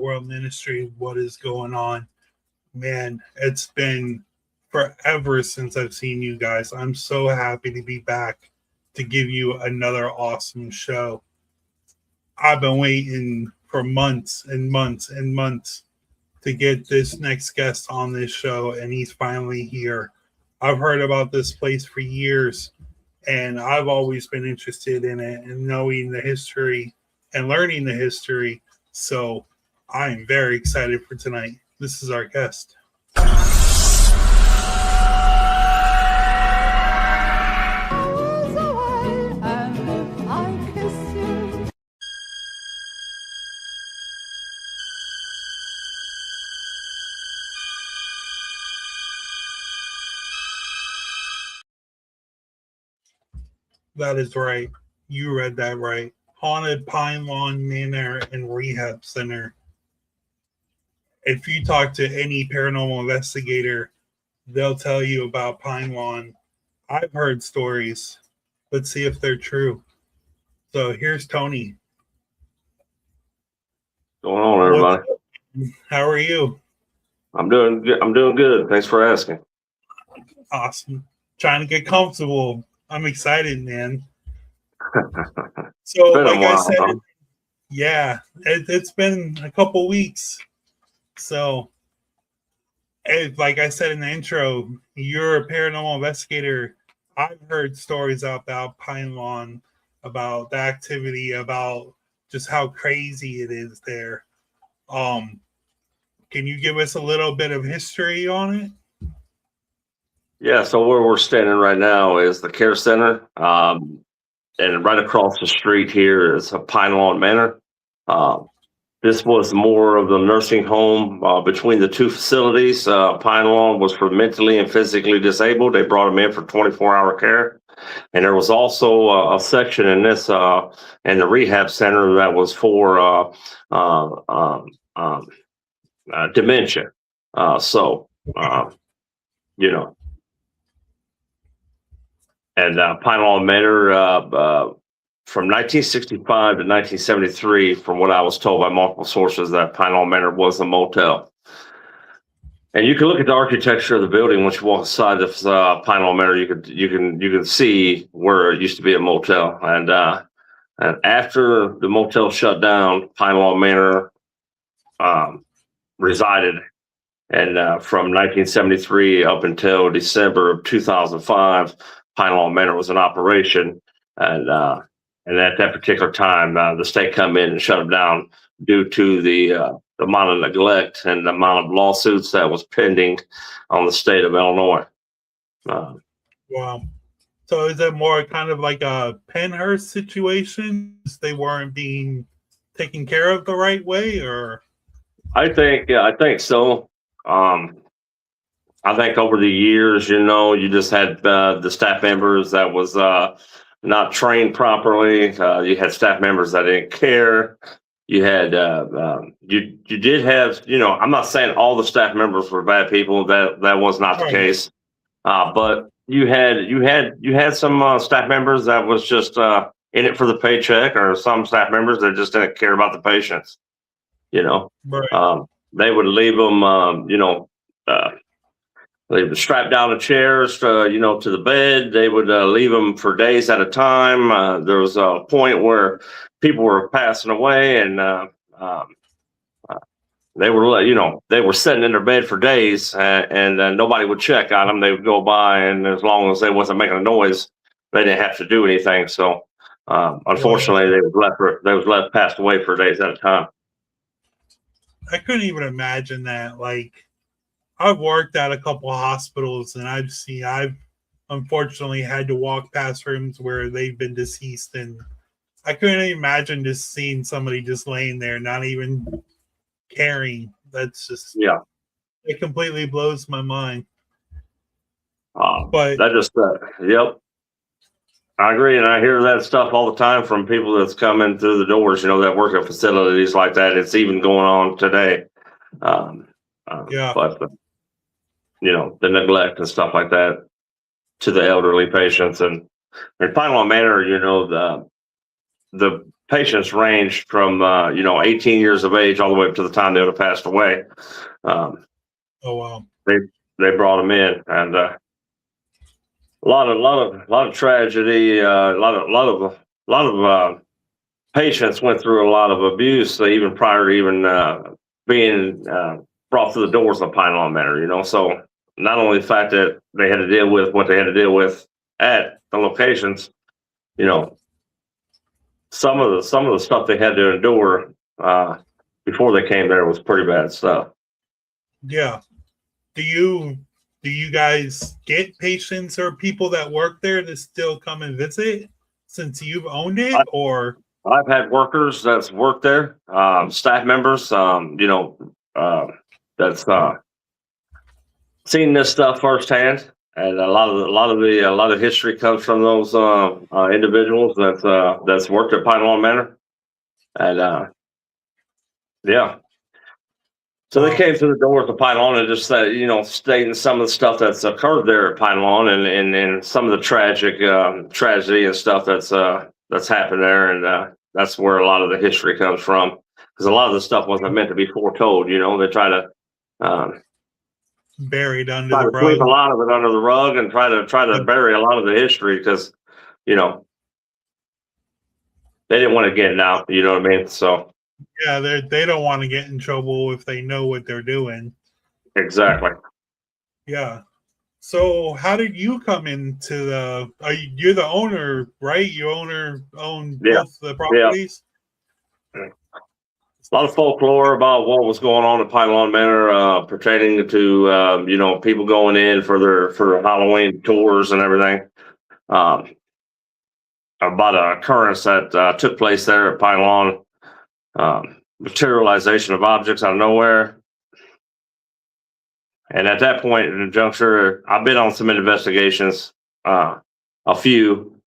world ministry, what is going on. Man, it's been forever since I've seen you guys. I'm so happy to be back to give you another awesome show. I've been waiting for months and months and months to get this next guest on this show, and he's finally here. I've heard about this place for years, and I've always been interested in it and knowing the history and learning the history. So I'm very excited for tonight. This is our guest. That is right. You read that right. Haunted Pine Lawn Manor and Rehab Center. If you talk to any paranormal investigator, they'll tell you about Pine Lawn. I've heard stories. Let's see if they're true. So here's Tony. What's going on, everybody? How are you? I'm doing good. Thanks for asking. Awesome. Trying to get comfortable. I'm excited, man. So, like I said, yeah, it's been a couple weeks. So, like I said in the intro, you're a paranormal investigator. I've heard stories about Pine Lawn, about the activity, about just how crazy it is there. Can you give us a little bit of history on it? Yeah, so where we're standing right now is the care center, and right across the street here is a Pine Lawn Manor. This was more of the nursing home between the two facilities. Pine Lawn was for mentally and physically disabled. They brought them in for 24-hour care. And there was also a section in this, in the rehab center that was for dementia. You know. And Pine Lawn Manor, from 1965 to 1973, from what I was told by multiple sources, that Pine Lawn Manor was a motel. And you can look at the architecture of the building once you walk inside this Pine Lawn Manor. You can see where it used to be a motel. And after the motel shut down, Pine Lawn Manor resided. And from 1973 up until December of 2005. Pine Lawn Manor was in operation, and at that particular time, the state come in and shut them down due to the amount of neglect and the amount of lawsuits that was pending on the state of Illinois. Wow. So is it more kind of like a Pennhurst situation? They weren't being taken care of the right way, or? I think so. I think over the years, you just had the staff members that was not trained properly. You had staff members that didn't care. You had you did have, I'm not saying all the staff members were bad people. That was not the case. But you had some staff members that was just in it for the paycheck, or some staff members that just didn't care about the patients. Right. They would leave them, they would strap down the chairs, to the bed. They would leave them for days at a time. There was a point where people were passing away, and they were sitting in their bed for days, and nobody would check on them. They would go by, and as long as they wasn't making a noise, they didn't have to do anything. So, unfortunately, they was left passed away for days at a time. I couldn't even imagine that. Like, I've worked at a couple of hospitals, and I've unfortunately had to walk past rooms where they've been deceased, and I couldn't imagine just seeing somebody just laying there, not even caring. That's just, it completely blows my mind. But that just, yep. I agree, and I hear that stuff all the time from people that's coming through the doors, that work at facilities like that. It's even going on today. But the neglect and stuff like that to the elderly patients, and Pine Lawn Manor, the patients ranged from 18 years of age all the way up to the time they would have passed away. Um, Oh wow. they brought them in, and a lot of tragedy. A lot of patients went through a lot of abuse, even prior to even being brought through the doors of Pine Lawn Manor. So not only the fact that they had to deal with what they had to deal with at the locations, some of the stuff they had to endure before they came there was pretty bad stuff. Yeah. Do you guys get patients or people that work there to still come and visit since you've owned it, or? I've had workers that's worked there, staff members, that's seen this stuff firsthand, and a lot of history comes from those individuals that's worked at Pine Lawn Manor, and yeah. So they came through the doors of Pine Lawn and just said, stating some of the stuff that's occurred there at Pine Lawn, and some of the tragedy and stuff that's happened there, and that's where a lot of the history comes from, because a lot of the stuff wasn't meant to be foretold. They try to buried under the rug. Sweep a lot of it under the rug and try to bury a lot of the history, because they didn't want to get it out. You know what I mean? So yeah, they don't want to get in trouble if they know what they're doing. Exactly. Yeah. So how did you come into you're the owner, right? You own both the properties? Yeah. A lot of folklore about what was going on at Pine Lawn Manor, pertaining to people going in for Halloween tours and everything. About an occurrence that took place there at Pine Lawn, materialization of objects out of nowhere. And at that point in the juncture, I've been on some investigations, a few.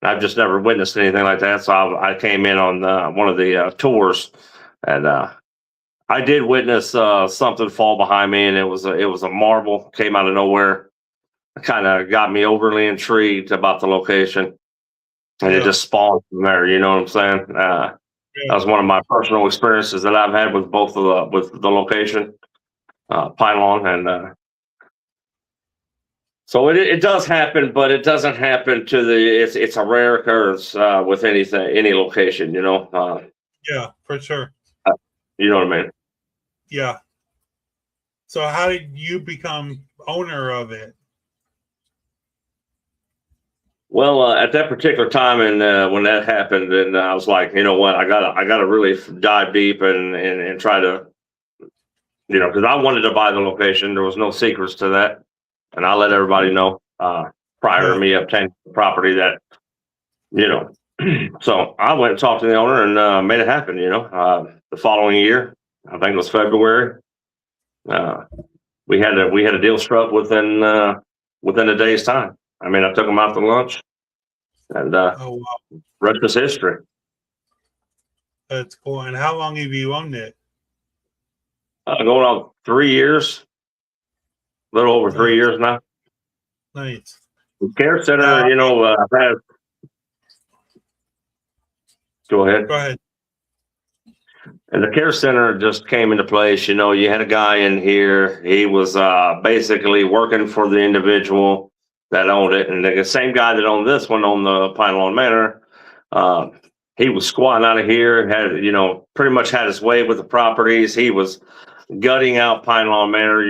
I've just never witnessed anything like that. So I came in on one of the tours. And I did witness something fall behind me, and it was a marble, came out of nowhere. It kind of got me overly intrigued about the location, and it just spawned from there. You know what I'm saying? That was one of my personal experiences that I've had with both with the location, Pine Lawn, and so it does happen, but it doesn't happen to it's a rare occurrence with any location. Yeah, for sure. You know what I mean? Yeah. So how did you become owner of it? Well, at that particular time, and when that happened, and I was like, you know what, I gotta really dive deep and try to, because I wanted to buy the location. There was no secrets to that, and I let everybody know prior to me obtaining the property that, So I went and talked to the owner and made it happen. The following year, I think it was February, we had a deal struck within a day's time. I mean, I took them out to lunch, and rest is history. That's cool. And how long have you owned it? Going on 3 years, a little over 3 years now. Nice. The care center, has. Go ahead. Go ahead. And the care center just came into place. You had a guy in here. He was basically working for the individual that owned it. And the same guy that owned this one on the Pine Lawn Manor, he was squatting out of here and had, pretty much had his way with the properties. He was gutting out Pine Lawn Manor.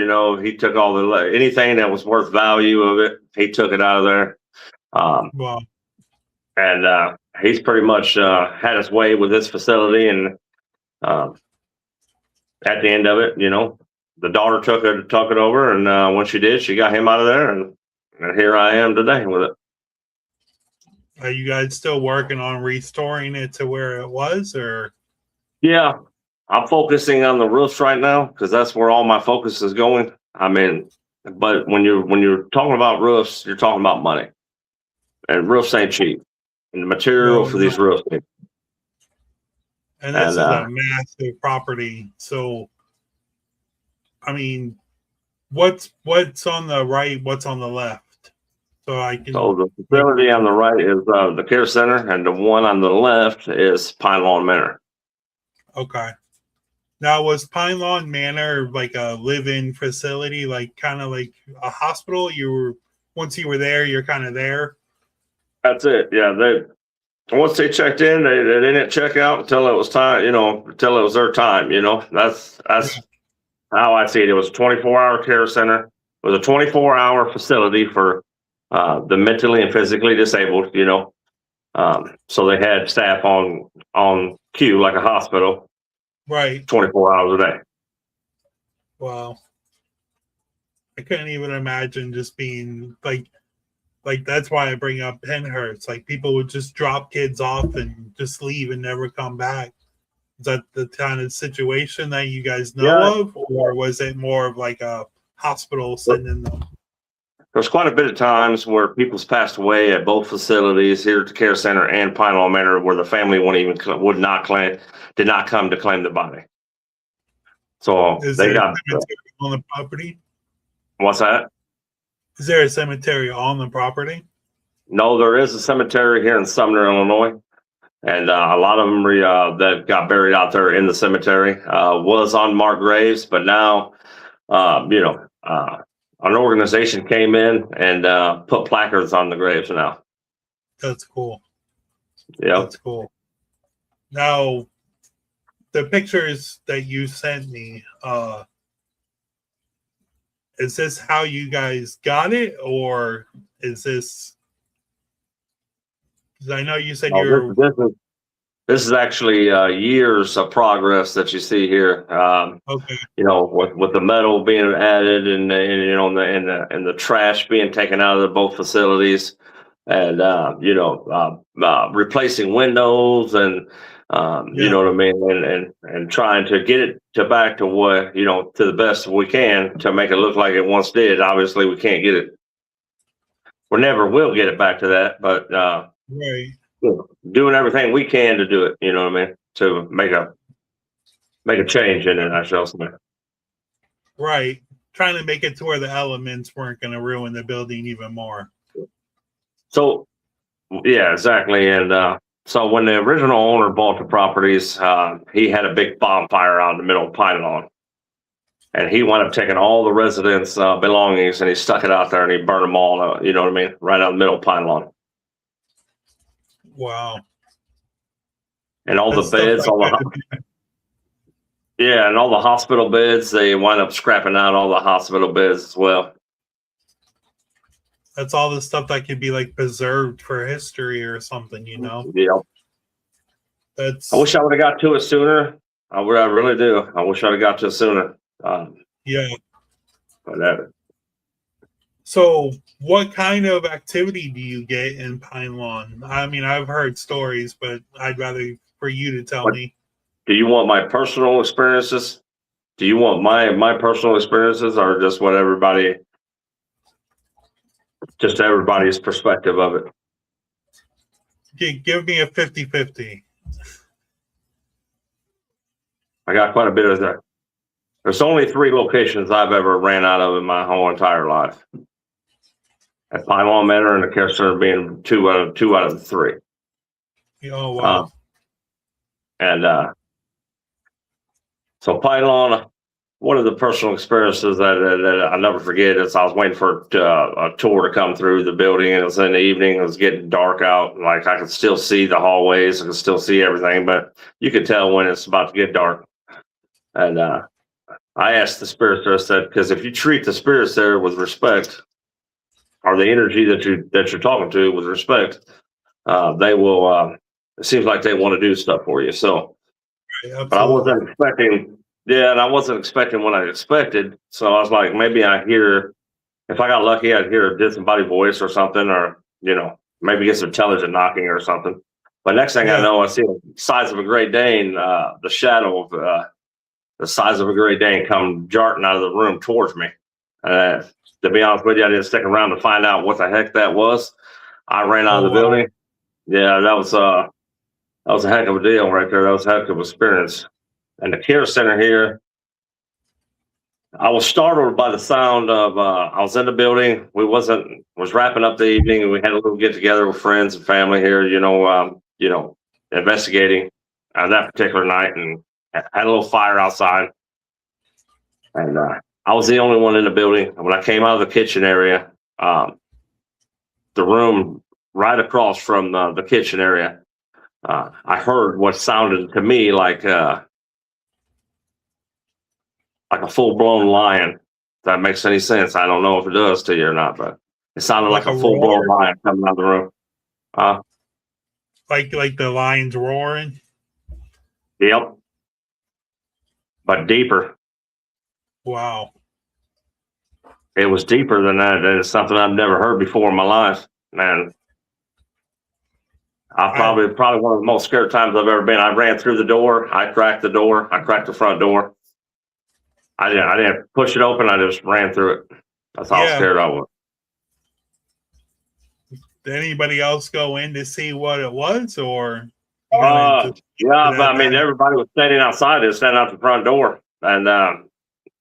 He took anything that was worth value of it. He took it out of there. Wow. And he's pretty much had his way with this facility. And at the end of it, the daughter took it over, and when she did, she got him out of there, and here I am today with it. Are you guys still working on restoring it to where it was, or? Yeah, I'm focusing on the roofs right now because that's where all my focus is going. I mean, but when you're talking about roofs, you're talking about money, and roofs ain't cheap, and the material for these roofs. And this is a massive property. So, I mean, what's on the right? What's on the left? so I can. So the facility on the right is the care center, and the one on the left is Pine Lawn Manor. Okay. Now, was Pine Lawn Manor like a live-in facility, like kind of like a hospital? You were once you were there, you're kind of there. That's it. Yeah, once they checked in, they didn't check out until it was time. Until it was their time. That's how I see it. It was a 24-hour care center. It was a 24-hour facility for the mentally and physically disabled. So they had staff on queue like a hospital, Right. 24 hours a day. Wow. I couldn't even imagine just being like that's why I bring up Penhurst. Like people would just drop kids off and just leave and never come back. Is that the kind of situation that you guys know of, or was it more of like a hospital sending them? There's quite a bit of times where people's passed away at both facilities here at the care center and Pine Lawn Manor, where the family did not come to claim the body. So Is they there got a cemetery on the property? What's that? Is there a cemetery on the property? No, there is a cemetery here in Sumner, Illinois, and a lot of them that got buried out there in the cemetery was unmarked graves, but now, an organization came in and put placards on the graves now. That's cool. Yeah, that's cool. Now, the pictures that you sent me, is this how you guys got it, or is this? Because I know you said you're. This is actually years of progress that you see here. Okay. With the metal being added and the trash being taken out of both facilities, and replacing windows and you know what I mean, and trying to get it back to what to the best we can to make it look like it once did. Obviously, we can't get it. We never will get it back to that, but right. Doing everything we can to do it, you know what I mean, to make a change in it, I shall say. Right. Trying to make it to where the elements weren't going to ruin the building even more. So, yeah, exactly. And so when the original owner bought the properties, he had a big bonfire out in the middle of Pine Lawn. And he wound up taking all the residents' belongings and he stuck it out there and he burned them all, you know what I mean, right out in the middle of Pine Lawn. Wow. And all the beds, and all the hospital beds, they wind up scrapping out all the hospital beds as well. That's all the stuff that could be like preserved for history or something, Yeah. I wish I would have got to it sooner. I really do. I wish I'd have got to it sooner. Yeah. But so what kind of activity do you get in Pine Lawn? I mean, I've heard stories, but I'd rather for you to tell me. Do you want my personal experiences? Do you want my personal experiences or just everybody's perspective of it? Okay, give me a 50-50. I got quite a bit of that. There's only 3 locations I've ever ran out of in my whole entire life. At Pine Lawn Manor and the care center being two out of the 3. Oh wow! So Pine Lawn, one of the personal experiences that I never forget is I was waiting for a tour to come through the building, and it was in the evening. It was getting dark out. Like I could still see the hallways, I could still see everything, but you could tell when it's about to get dark. And I asked the spirits there, I said, because if you treat the spirits there with respect, or the energy that you're talking to with respect, they will. It seems like they want to do stuff for you. So, but I wasn't expecting. Yeah, and I wasn't expecting what I expected. So I was like, maybe if I got lucky, I'd hear a disembodied voice or something, or maybe get some intelligent knocking or something. But next thing I know, I see the size of a Great Dane, the shadow of the size of a Great Dane come jarting out of the room towards me. To be honest with you, I didn't stick around to find out what the heck that was. I ran out of the building. Yeah, that was a heck of a deal right there. That was a heck of an experience. And the care center here, I was startled by the sound of. I was in the building. Was wrapping up the evening, and we had a little get together with friends and family here. Investigating that particular night, and had a little fire outside. And I was the only one in the building. And when I came out of the kitchen area, the room right across from the kitchen area, I heard what sounded to me like a full blown lion. If that makes any sense. I don't know if it does to you or not, but it sounded like a full blown lion coming out of the room. Like the lion's roaring. Yep. But deeper. Wow. It was deeper than that. It's something I've never heard before in my life, man. Probably one of the most scared times I've ever been. I ran through the door. I cracked the door. I cracked the front door. I didn't push it open. I just ran through it. That's how scared I was. Did anybody else go in to see what it was, or? I mean, everybody was standing outside. They were standing out the front door, and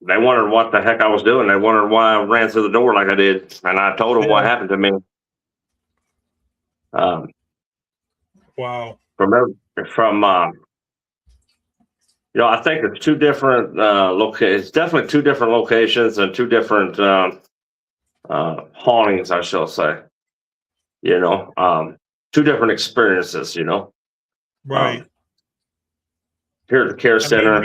they wondered what the heck I was doing. They wondered why I ran through the door like I did, and I told them what happened to me. Wow. I think it's two different locations. Definitely two different locations and two different hauntings, I shall say. Two different experiences. Right. Here at the care center.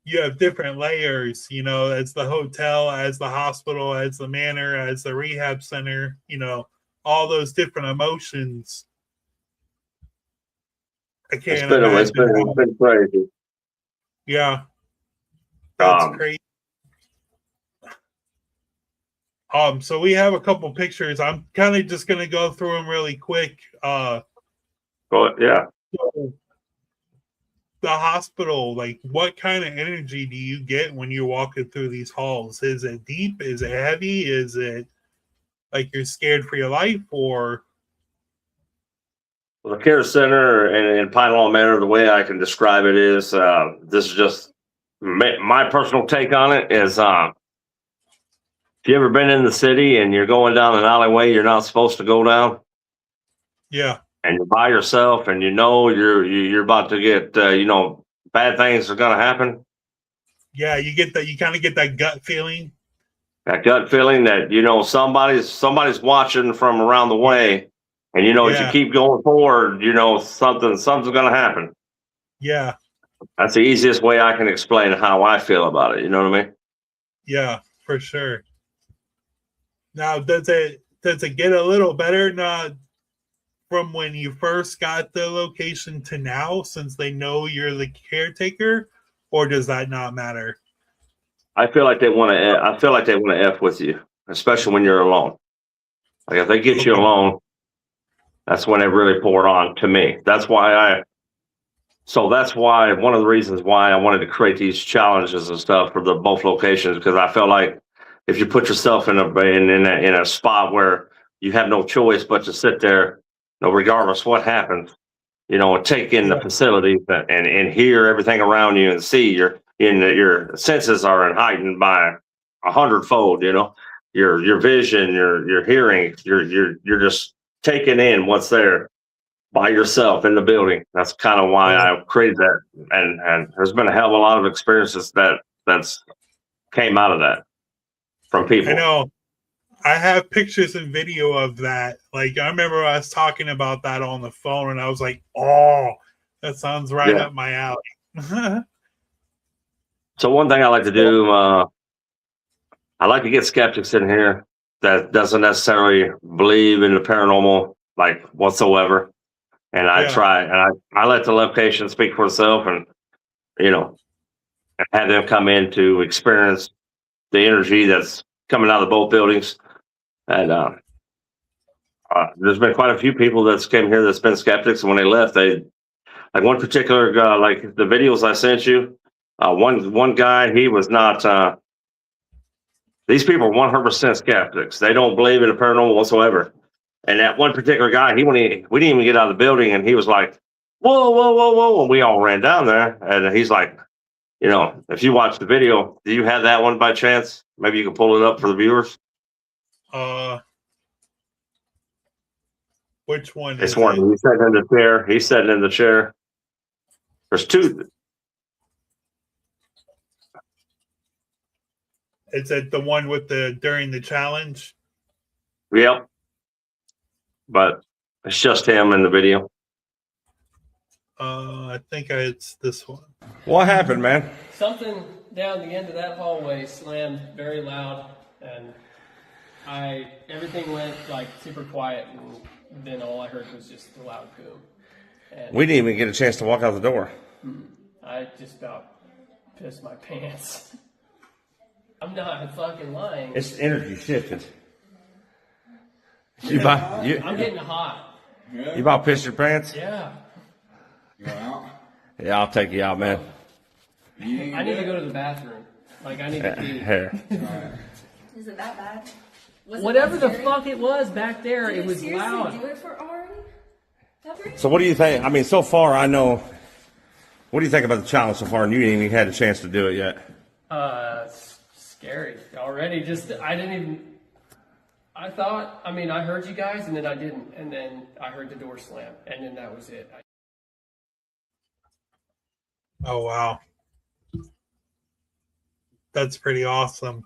You have different layers, as the hotel, as the hospital, as the manor, as the rehab center, all those different emotions. I can't imagine. It's been crazy. Yeah. That's crazy. So we have a couple pictures. I'm kind of just going to go through them really quick. Yeah. So the hospital, like, what kind of energy do you get when you're walking through these halls? Is it deep? Is it heavy? Is it like you're scared for your life? Or the care center in Pine Lawn Manor, the way I can describe it is, this is just my personal take on it is, if you ever been in the city and you're going down an alleyway you're not supposed to go down, yeah, and you're by yourself, and you're about to get bad things are going to happen. Yeah, you kind of get that gut feeling. That gut feeling that somebody's watching from around the way, and as you keep going forward, something's going to happen. Yeah, that's the easiest way I can explain how I feel about it. You know what I mean? Yeah, for sure. Now, does it get a little better from when you first got the location to now, since they know you're the caretaker, or does that not matter? I feel like they want to F with you, especially when you're alone. Like if they get you alone, that's when they really pour it on to me. That's why one of the reasons why I wanted to create these challenges and stuff for both locations, because I felt like if you put yourself in a spot where you have no choice but to sit there, regardless what happens, and take in the facilities and hear everything around you and see your senses are heightened by 100-fold. Your vision, your hearing, you're just taking in what's there by yourself in the building. That's kind of why I created that, and there's been a hell of a lot of experiences that's came out of that from people. I know. I have pictures and video of that. Like, I remember I was talking about that on the phone, and I was like, "Oh, that sounds right up my alley." So one thing I like to do, I like to get skeptics in here that doesn't necessarily believe in the paranormal, like, whatsoever. And I try, and I let the location speak for itself, and have them come in to experience the energy that's coming out of both buildings. And there's been quite a few people that's came here that's been skeptics, and when they left, like one particular guy, like the videos I sent you, one guy, he was not. These people are 100% skeptics. They don't believe in the paranormal whatsoever. And that one particular guy, we didn't even get out of the building, and he was like, "Whoa, whoa, whoa, whoa!" And we all ran down there, and he's like, you know, if you watch the video, do you have that one by chance? Maybe you can pull it up for the viewers. Which one It's is one. it? He's sitting in the chair. He's sitting in the chair. There's two. Is it the one with the during the challenge? Yep. But it's just him in the video. I think it's this one. What happened, man? Something down the end of that hallway slammed very loud, and everything went like super quiet, and then all I heard was just the loud boom. And We didn't even get a chance to walk out the door. I just about pissed my pants. I'm not fucking lying. It's energy shifted. I'm You getting hot. about pissed your pants? Yeah. You going out? Yeah, I'll take you out, man. I need to go to the bathroom. Like, I need to pee. Here. Is it that bad? Was it Whatever that the scary? fuck it was back there, Did it was seriously loud. do it for already? Pepper? So what do you think? I mean, so far I know. What do you think about the challenge so far? And you ain't even had a chance to do it yet. Scary already. I thought, I mean, I heard you guys, and then I didn't, and then I heard the door slam, and then that was it. Oh wow, that's pretty awesome.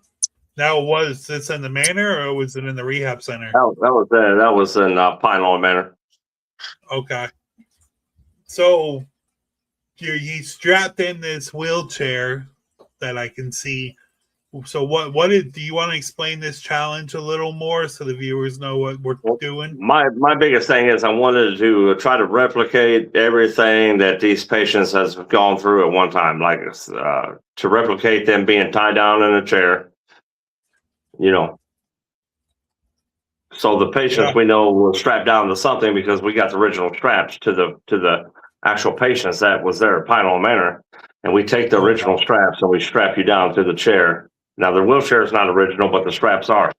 Now, was this in the Manor or was it in the rehab center? That was in Pine Lawn Manor. Okay, so you strapped in this wheelchair that I can see. So do you want to explain this challenge a little more so the viewers know what we're doing? My biggest thing is I wanted to try to replicate everything that these patients has gone through at one time, like to replicate them being tied down in a chair, you know. So the patients we know were strapped down to something because we got the original straps to the actual patients that was there at Pine Lawn Manor, and we take the original straps and we strap you down to the chair. Now the wheelchair is not original, but the straps are.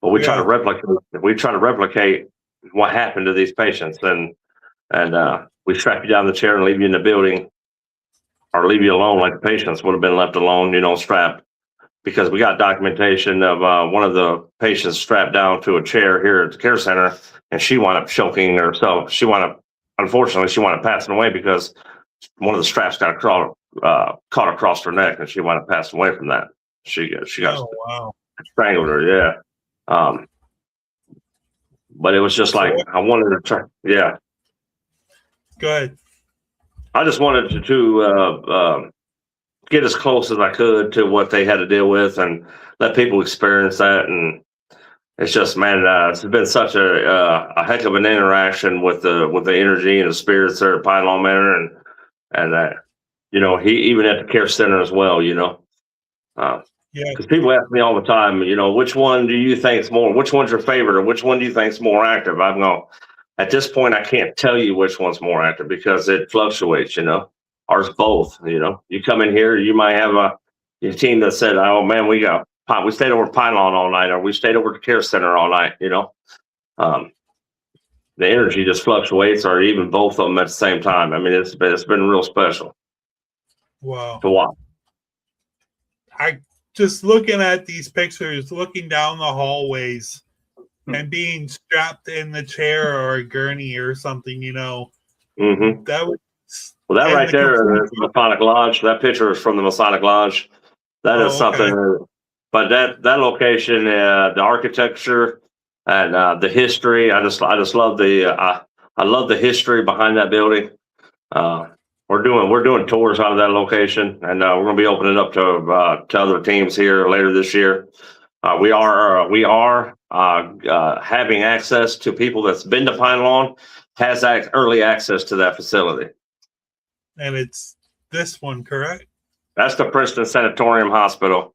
But we try to replicate what happened to these patients, and we strap you down the chair and leave you in the building, or leave you alone like the patients would have been left alone, you know, strapped. Because we got documentation of one of the patients strapped down to a chair here at the care center, and she wound up choking herself. Unfortunately, she wound up passing away because one of the straps got caught across her neck, and she wound up passing away from that. She got Oh wow. strangled her, yeah. But it was just like I wanted to try, yeah. Good. I just wanted to get as close as I could to what they had to deal with and let people experience that. And it's just, man, it's been such a heck of an interaction with the energy and the spirits there at Pine Lawn Manor, and you know, he even at the care center as well, you know. Yeah. Because people ask me all the time, you know, which one do you think's more? Which one's your favorite, or which one do you think's more active? I'm going. At this point, I can't tell you which one's more active because it fluctuates, you know. Ours both, you know. You come in here, you might have a team that said, "Oh man, we stayed over at Pine Lawn all night, or we stayed over at the care center all night," you know. The energy just fluctuates, or even both of them at the same time. I mean, it's been real special. Wow. To watch. I just looking at these pictures, looking down the hallways, and being strapped in the chair or a gurney or something, you know, Mm-hmm. that was. Well, that right there is the Masonic Lodge. That picture is from the Masonic Lodge. That is something. Okay. But that location, the architecture and the history, I just love I love the history behind that building. We're doing tours out of that location, and we're going to be opening up to other teams here later this year. We are having access to people that's been to Pine Lawn, has early access to that facility. And it's this one, correct? That's the Princeton Sanatorium Hospital.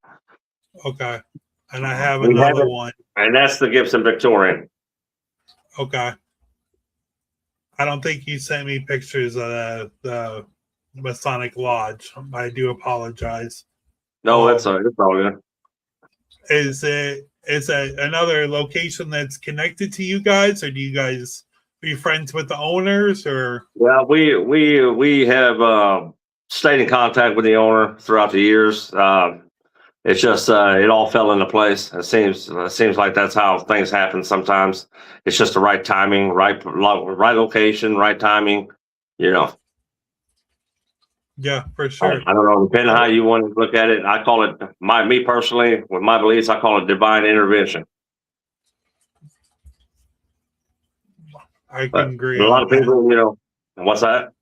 Okay. And I have another one. And that's the Gibson Victorian. Okay. I don't think you sent me pictures of the Masonic Lodge. I do apologize. No, it's all good. Is it another location that's connected to you guys, or are you friends with the owners, or? Well, we have stayed in contact with the owner throughout the years. It's just it all fell into place. It seems like that's how things happen sometimes. It's just the right timing, right location, right timing. You know, Yeah, for I, sure. I don't know. Depending on how you want to look at it, I call it me personally with my beliefs. I call it divine intervention. I can But agree a lot on of that. people, what's that?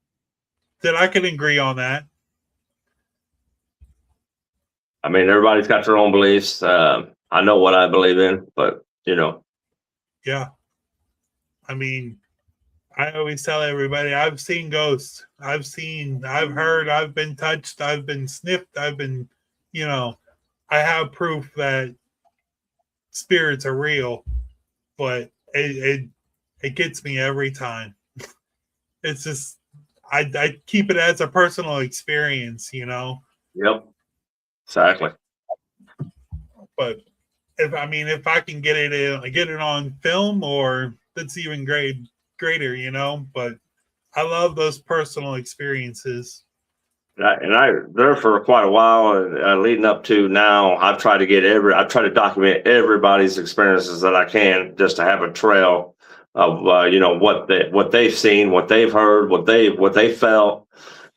That I can agree on that. I mean, everybody's got their own beliefs. I know what I believe in, but Yeah. I mean, I always tell everybody I've seen ghosts. I've heard, I've been touched, I've been sniffed, you know, I have proof that spirits are real, but it gets me every time. It's just I keep it as a personal experience, yep, exactly. But if I can get it on film, or that's even greater. But I love those personal experiences. And I there for quite a while, leading up to now. I try to document everybody's experiences that I can, just to have a trail of what they've seen, what they've heard, what they felt.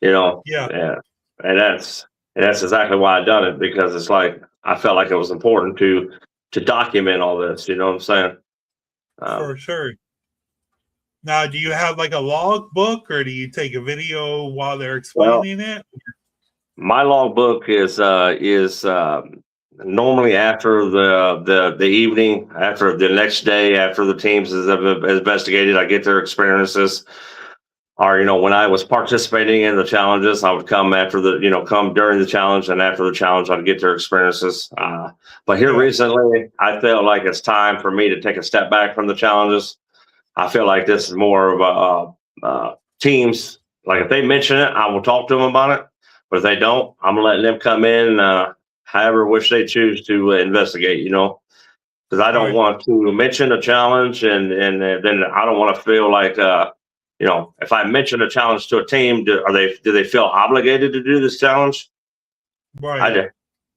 Yeah, Yeah, and that's exactly why I done it, because it's like I felt like it was important to document all this. You know what I'm saying? for sure. Now, do you have like a log book, or do you take a video while they're Well, explaining it? my logbook is normally after the evening, after the next day, after the teams have investigated, I get their experiences. Or when I was participating in the challenges, I would come come during the challenge, and after the challenge, I'd get their experiences. But here Yeah. recently, I felt like it's time for me to take a step back from the challenges. I feel like this is more of a teams. Like, if they mention it, I will talk to them about it. But if they don't, I'm letting them come in, however which they choose to investigate. Because I don't Right. want to mention a challenge, and then I don't want to feel like if I mention a challenge to a team, do they feel obligated to do this challenge? Right.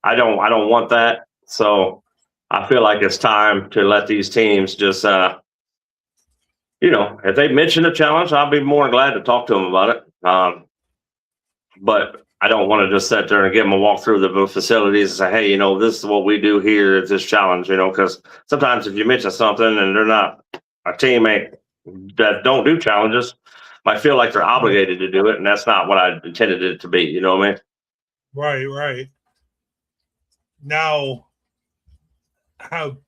I don't want that. So I feel like it's time to let these teams just if they mention a challenge, I'll be more than glad to talk to them about it. But I don't want to just sit there and give them a walk through the facilities and say, hey, this is what we do here at this challenge, because sometimes if you mention something and they're not a teammate that don't do challenges, might feel like they're obligated to do it. And that's not what I intended it to be. You know what I mean? Right. Now,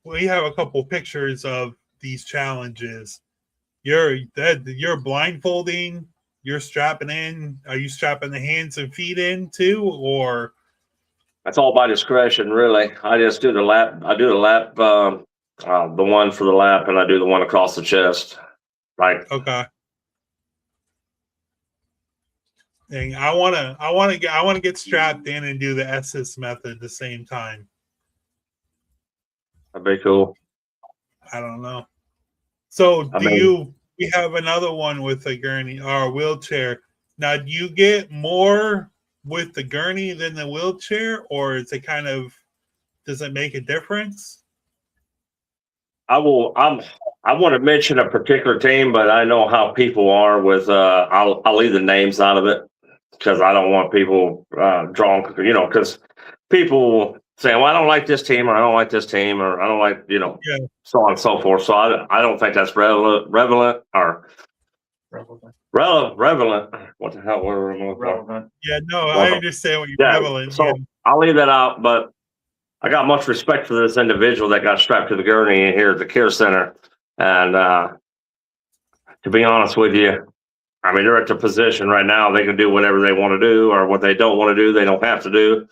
we have a couple pictures of these challenges. You're blindfolding. You're strapping in. Are you strapping the hands and feet in too, or? That's all by discretion, really. I just do the lap. I do the lap, the one for the lap, and I do the one across the chest. Like, Okay. And I wanna get strapped in and do the SS method at the same time. that'd be cool. I don't know. So I mean, we have another one with a gurney or a wheelchair. Now, do you get more with the gurney than the wheelchair, or is it does it make a difference? I want to mention a particular team, but I know how people are with. I'll leave the names out of it, because I don't want people drawn. Because people say, "Well, I don't like this team," or "I don't like this team," or "I don't like," Yeah. so on and so forth. So I don't think that's relevant or relevant. What the hell? What are we looking for? Yeah, no, I understand what you're Yeah. reveling. So I'll leave that out, but I got much respect for this individual that got strapped to the gurney here at the care center. And to be honest with you, I mean, they're at the position right now. They can do whatever they want to do, or what they don't want to do, they don't have to do.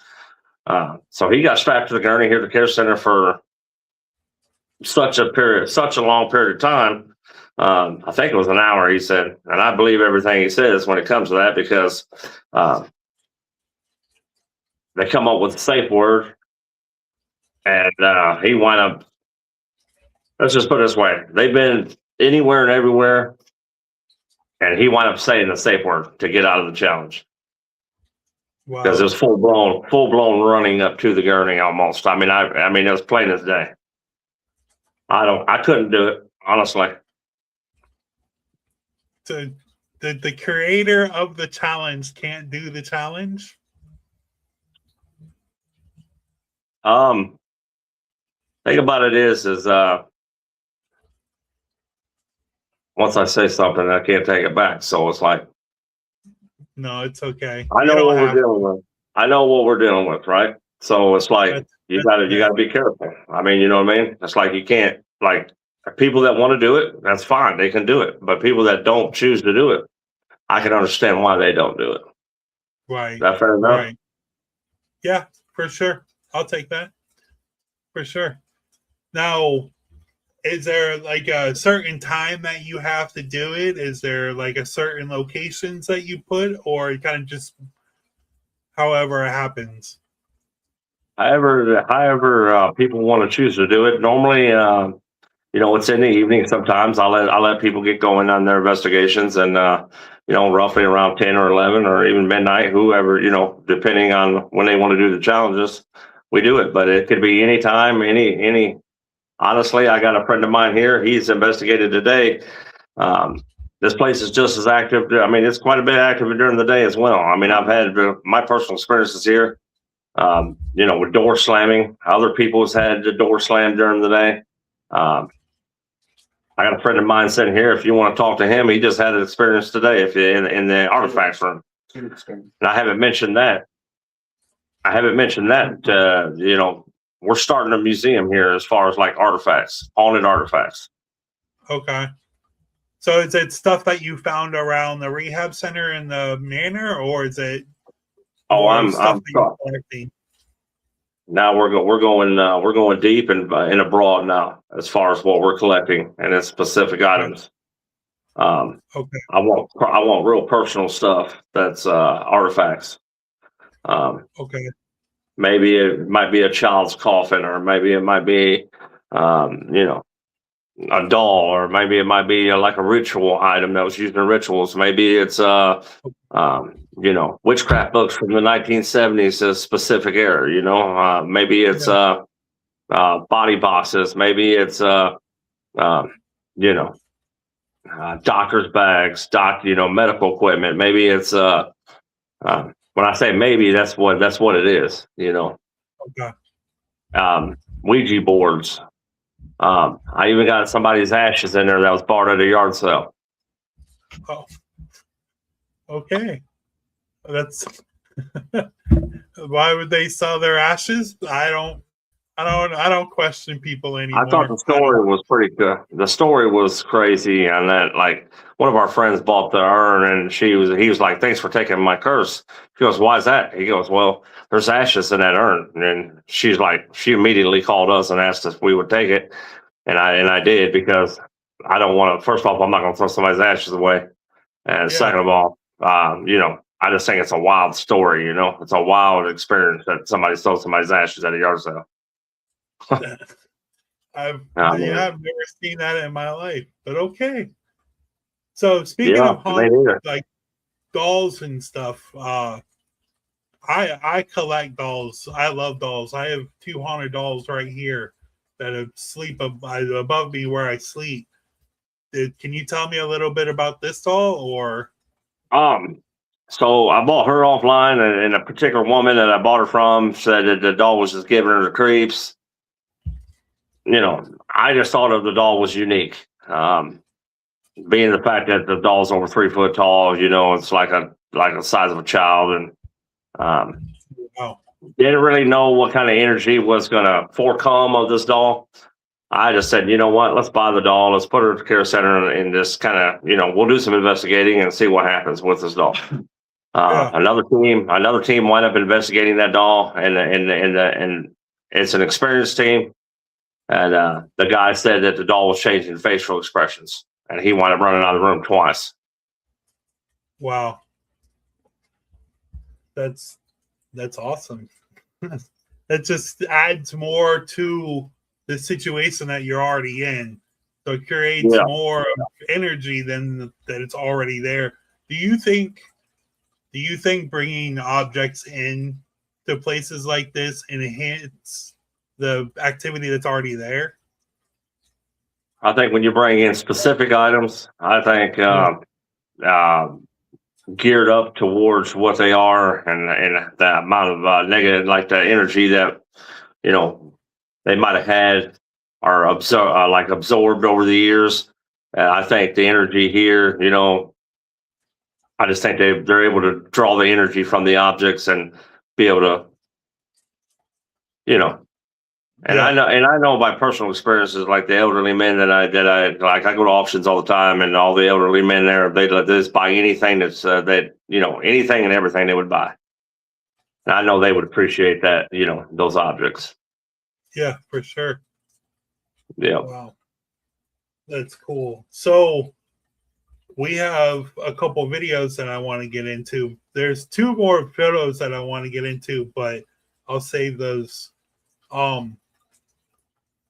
So he got strapped to the gurney here at the care center for such a long period of time. I think it was an hour, he said. And I believe everything he says when it comes to that, because they come up with a safe word. And he wound up, let's just put it this way, they've been anywhere and everywhere, and he wound up saying the safe word to get out of the challenge. because it was full blown running up to the gurney almost. I mean, it was plain as day. I couldn't do it, honestly. So the creator of the challenge can't do the challenge? Thing about it is once I say something, I can't take it back. So it's like, No, it's okay. I You know don't what we're have to. dealing with. I know what we're dealing with, right? So it's like That's- you that's gotta be careful. I mean, you know what I mean? It's like you can't like people that want to do it, that's fine, they can do it. But people that don't choose to do it, I can understand why they don't do it. right. Is that fair enough? Right. Yeah, for sure. I'll take that. For sure. Now, is there like a certain time that you have to do it? Is there like a certain locations that you put, or you kind of just however it happens? However, people want to choose to do it. Normally, it's in the evening. Sometimes I'll let people get going on their investigations, and roughly around 10 or 11 or even midnight, whoever, depending on when they want to do the challenges, we do it. But it could be any time, any. Honestly, I got a friend of mine here. He's investigated today. This place is just as active. I mean, it's quite a bit active during the day as well. I mean, I've had my personal experiences here. With door slamming. Other people's had the door slammed during the day. I got a friend of mine sitting here. If you want to talk to him, he just had an experience today. If you in the artifacts room, and I haven't mentioned that. We're starting a museum here as far as like artifacts, haunted artifacts. Okay. So is it stuff that you found around the rehab center in the manor, or is it? I'm that you're collecting? Now we're going deep and abroad now as far as what we're collecting, and it's specific items. Okay. I want real personal stuff that's artifacts. Okay. Maybe it might be a child's coffin, or maybe it might be a doll, or maybe it might be like a ritual item that was used in rituals. Maybe it's witchcraft books from the 1970s, a specific era. Maybe it's body boxes. Maybe it's doctor's bags, medical equipment. Maybe it's when I say maybe, that's what it is. Okay. Ouija boards. I even got somebody's ashes in there that was bought at a yard sale. Oh. Okay. That's why would they sell their ashes? I don't question people anymore. I thought the story was pretty good. The story was crazy, and that like one of our friends bought the urn, and he was like, "Thanks for taking my curse." She goes, "Why is that?" He goes, "Well, there's ashes in that urn," and she immediately called us and asked if we would take it, and I did, because I don't want to. First off, I'm not going to throw somebody's ashes away, and second of all, I just think it's a wild story. It's a wild experience that somebody stole somebody's ashes at a yard sale. I've never seen that in my life, but okay. So speaking of haunted, like dolls and stuff, I collect dolls. I love dolls. I have 2 haunted dolls right here that sleep above me where I sleep. Can you tell me a little bit about this doll, or? So I bought her offline, and a particular woman that I bought her from said that the doll was just giving her the creeps. I just thought of the doll was unique. Being the fact that the doll's over 3 foot tall, it's like the size of a child, and Wow. didn't really know what kind of energy was going to forecome of this doll. I just said, you know what, let's buy the doll. Let's put her at the care center and just kind of, we'll do some investigating and see what happens with this doll. Another team wound up investigating that doll, and it's an experienced team. And the guy said that the doll was changing facial expressions, and he wound up running out of the room twice. Wow. That's awesome. That just adds more to the situation that you're already in. So it creates more energy than that it's already there. Do you think do you think bringing objects in to places like this enhance the activity that's already there? I think when you bring in specific items, I think geared up towards what they are, and the amount of negative, like the energy that they might have had or absorbed over the years. I think the energy here, I just think they're able to draw the energy from the objects and be able to, you know. And Yeah. I know by personal experiences, like the elderly men that I like, I go to auctions all the time, and all the elderly men there, they just buy anything that's anything and everything they would buy. And I know they would appreciate that, those objects. Yeah, for sure. Yeah. Wow. That's cool. So we have a couple videos that I want to get into. There's 2 more photos that I want to get into, but I'll save those.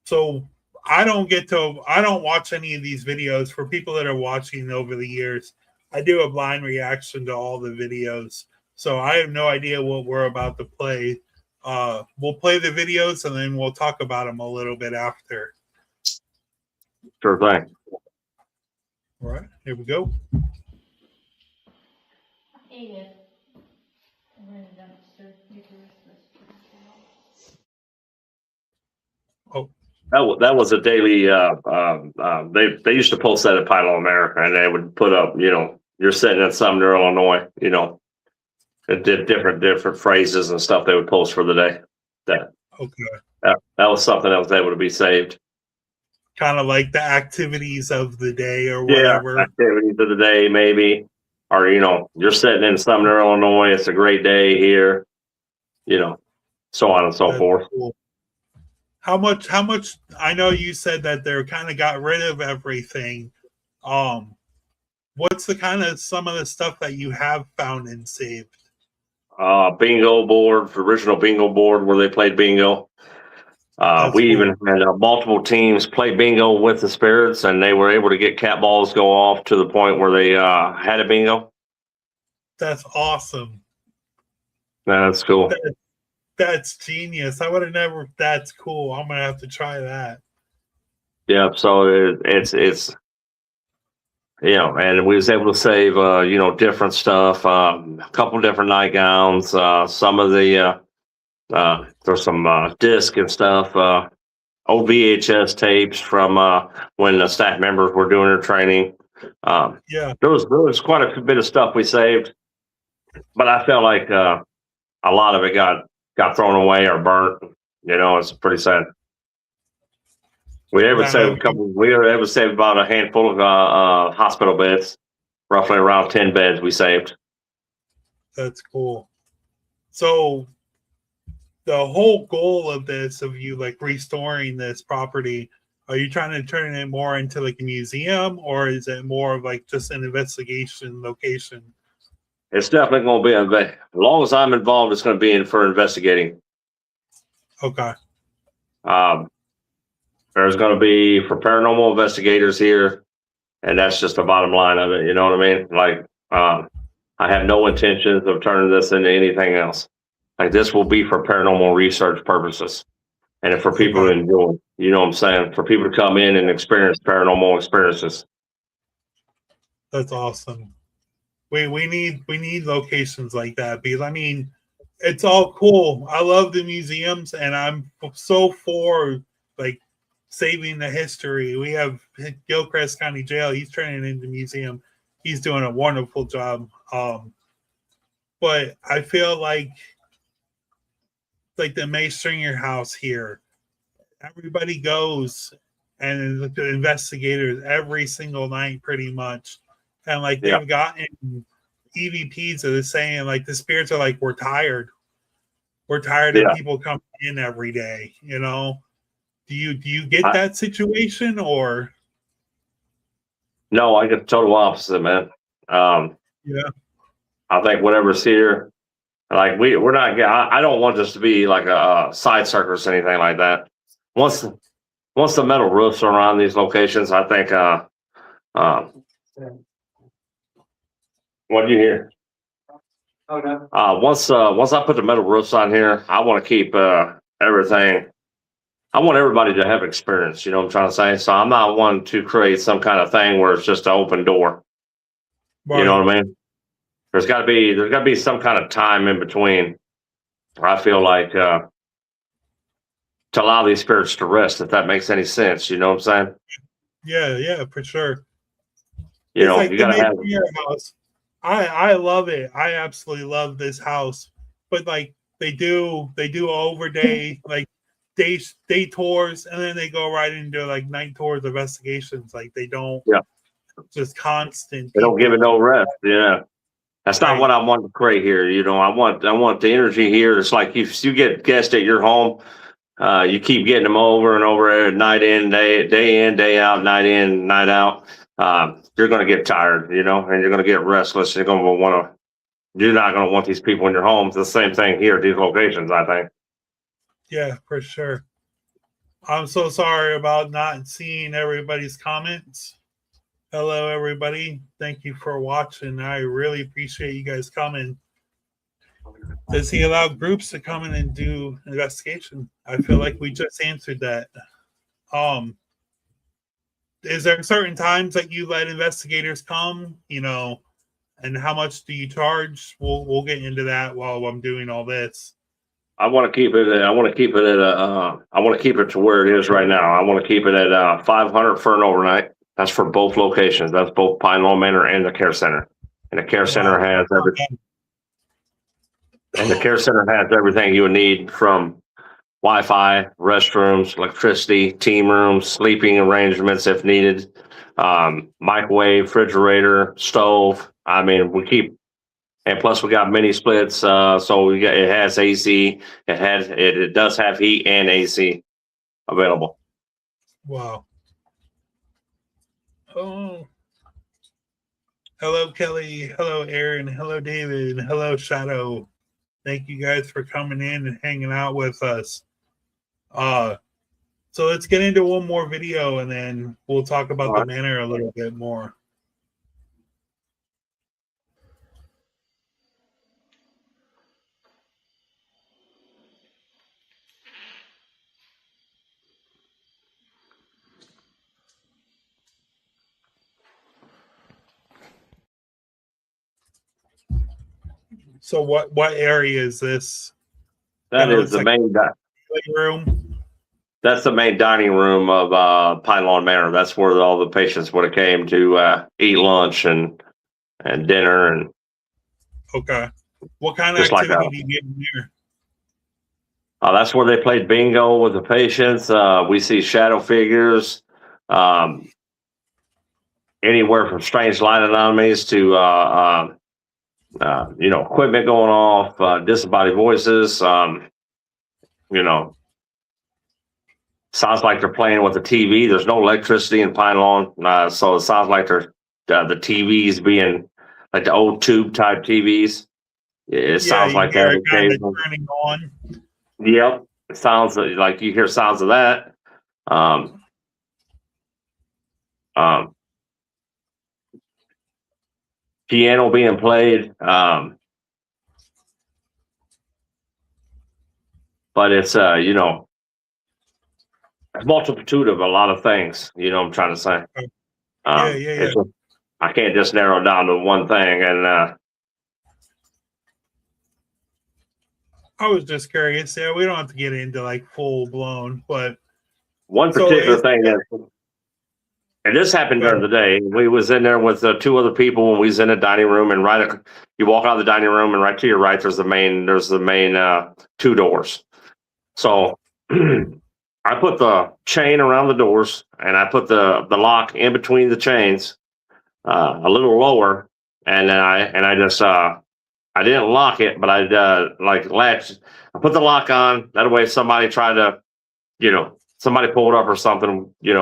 So I don't watch any of these videos. For people that are watching over the years, I do a blind reaction to all the videos. So I have no idea what we're about to play. We'll play the videos and then we'll talk about them a little bit after. Sure thing. All right, here we go. Oh, that was a daily. They used to post that at Pylon America, and they would put up, you're sitting in Sumner, Illinois. It did different phrases and stuff they would post for the day. That was something that was able to be saved. Kind of like the activities of the day or whatever. Yeah, activities of the day, maybe. Or, you're sitting in Sumner, Illinois. It's a great day here. So on and so forth. Cool. How much, I know you said that they're kind of got rid of everything. What's the kind of some of the stuff that you have found and saved? Bingo board, original bingo board where they played bingo. We even had multiple teams play bingo with the spirits, and they were able to get cat balls go off to the point where they had a bingo. That's awesome. That's cool. That's genius. I would have never. That's cool. I'm gonna have to try that. Yeah. So it's and we was able to save different stuff, a couple different nightgowns, some of the there's some disc and stuff, old VHS tapes from when the staff members were doing their training. Yeah, there was quite a bit of stuff we saved, but I felt like a lot of it got thrown away or burnt. It's pretty sad. We were able to save about a handful of hospital beds, roughly around 10 beds we saved. That's cool. So the whole goal of this, of you like restoring this property, are you trying to turn it more into like a museum, or is it more of like just an investigation location? It's definitely going to be, as long as I'm involved, it's going to be for investigating. Okay. There's going to be for paranormal investigators here, and that's just the bottom line of it. You know what I mean? Like, I have no intentions of turning this into anything else. Like, this will be for paranormal research purposes, and for people to enjoy. You know what I'm saying? For people to come in and experience paranormal experiences. That's awesome. We need locations like that, because I mean, it's all cool. I love the museums, and I'm so for like saving the history. We have Gilchrist County Jail. He's turning it into a museum. He's doing a wonderful job. But I feel like the May Stringer house here, everybody goes, and the investigators every single night pretty much. And like they've gotten EVPs that are saying like the spirits are like, we're tired. We're tired of people coming in every day, Do you get that situation, or? No, I get the total opposite, man. Yeah. I think whatever's here, like we're not. I don't want this to be like a side circus or anything like that. Once the metal roofs are around these locations, I think. What do you hear? Once I put the metal roofs on here, I want to keep everything. I want everybody to have experience. You know what I'm trying to say? So I'm not one to create some kind of thing where it's just an open door. You know what I mean? There's got to be some kind of time in between. I feel like to allow these spirits to rest, if that makes any sense. You know what I'm saying? Yeah, for sure. You It's know, like you the got to have. Manor house. I love it. I absolutely love this house. But like they do over day like day tours, and then they go right into like night tours, investigations. Like they don't Yeah. just constant. They don't give it no rest. Yeah. That's not Right. what I want to create here. You know, I want the energy here. It's like if you get guests at your home, you keep getting them over and over, night in, day in, day out, night in, night out. You're going to get tired, you know, and you're going to get restless. You're going to want to. You're not going to want these people in your homes. The same thing here at these locations, I think. Yeah, for sure. I'm so sorry about not seeing everybody's comments. Hello, everybody. Thank you for watching. I really appreciate you guys coming. Does he allow groups to come in and do investigation? I feel like we just answered that. Is there certain times that you let investigators come? You know, and how much do you charge? We'll get into that while I'm doing all this. I want to keep it. I want to keep it at. I want to keep it to where it is right now. I want to keep it at 500 for an overnight. That's for both locations. That's both Pine Lawn Manor and the care center. And the care center has everything. And the care center has everything you would need from Wi-Fi, restrooms, electricity, team rooms, sleeping arrangements if needed, microwave, refrigerator, stove. I mean, we keep, and plus we got mini splits. So it has AC. It does have heat and AC available. Wow. Oh. Hello, Kelly. Hello, Aaron. Hello, David. Hello, Shadow. Thank you guys for coming in and hanging out with us. So let's get into one more video and then we'll talk about the Manor a little bit more. So what area is this? That is the main room. That's the main dining room of Pine Lawn Manor. That's where all the patients would have came to eat lunch and dinner and. Okay. What kind of activity do you get in here? That's where they played bingo with the patients. We see shadow figures, anywhere from strange light anomalies to equipment going off, disembodied voices. Sounds like they're playing with the TV. There's no electricity in Pine Lawn, so it sounds like the TVs being like the old tube type TVs. It sounds like that. Kind of turning on. Yep, it sounds like you hear sounds of that. Piano being played, but it's a multitude of a lot of things. You know what I'm trying to say? Yeah. I can't just narrow it down to one thing, and I was just curious. Yeah, we don't have to get into like full blown, but one particular thing and this happened during the day. We was in there with two other people when we was in the dining room, and you walk out of the dining room, and right to your right there's the main two doors. So I put the chain around the doors, and I put the lock in between the chains, a little lower, and then I just I didn't lock it, but I latched. I put the lock on. That way, if somebody tried to, somebody pulled up or something, we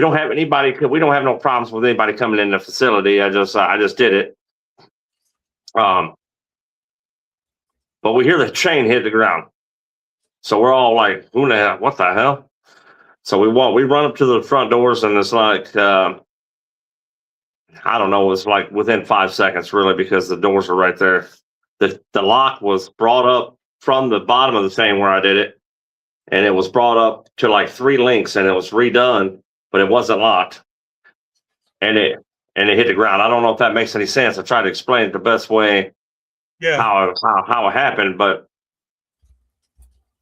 don't have no problems with anybody coming in the facility. I just did it. But we hear the chain hit the ground. So we're all like, who the hell? What the hell? So we run up to the front doors, and it's like, I don't know, it's like within 5 seconds really, because the doors are right there. the lock was brought up from the bottom of the thing where I did it, and it was brought up to like 3 links, and it was redone, but it wasn't locked, and it hit the ground. I don't know if that makes any sense. I tried to explain it the best way Yeah. how it happened, but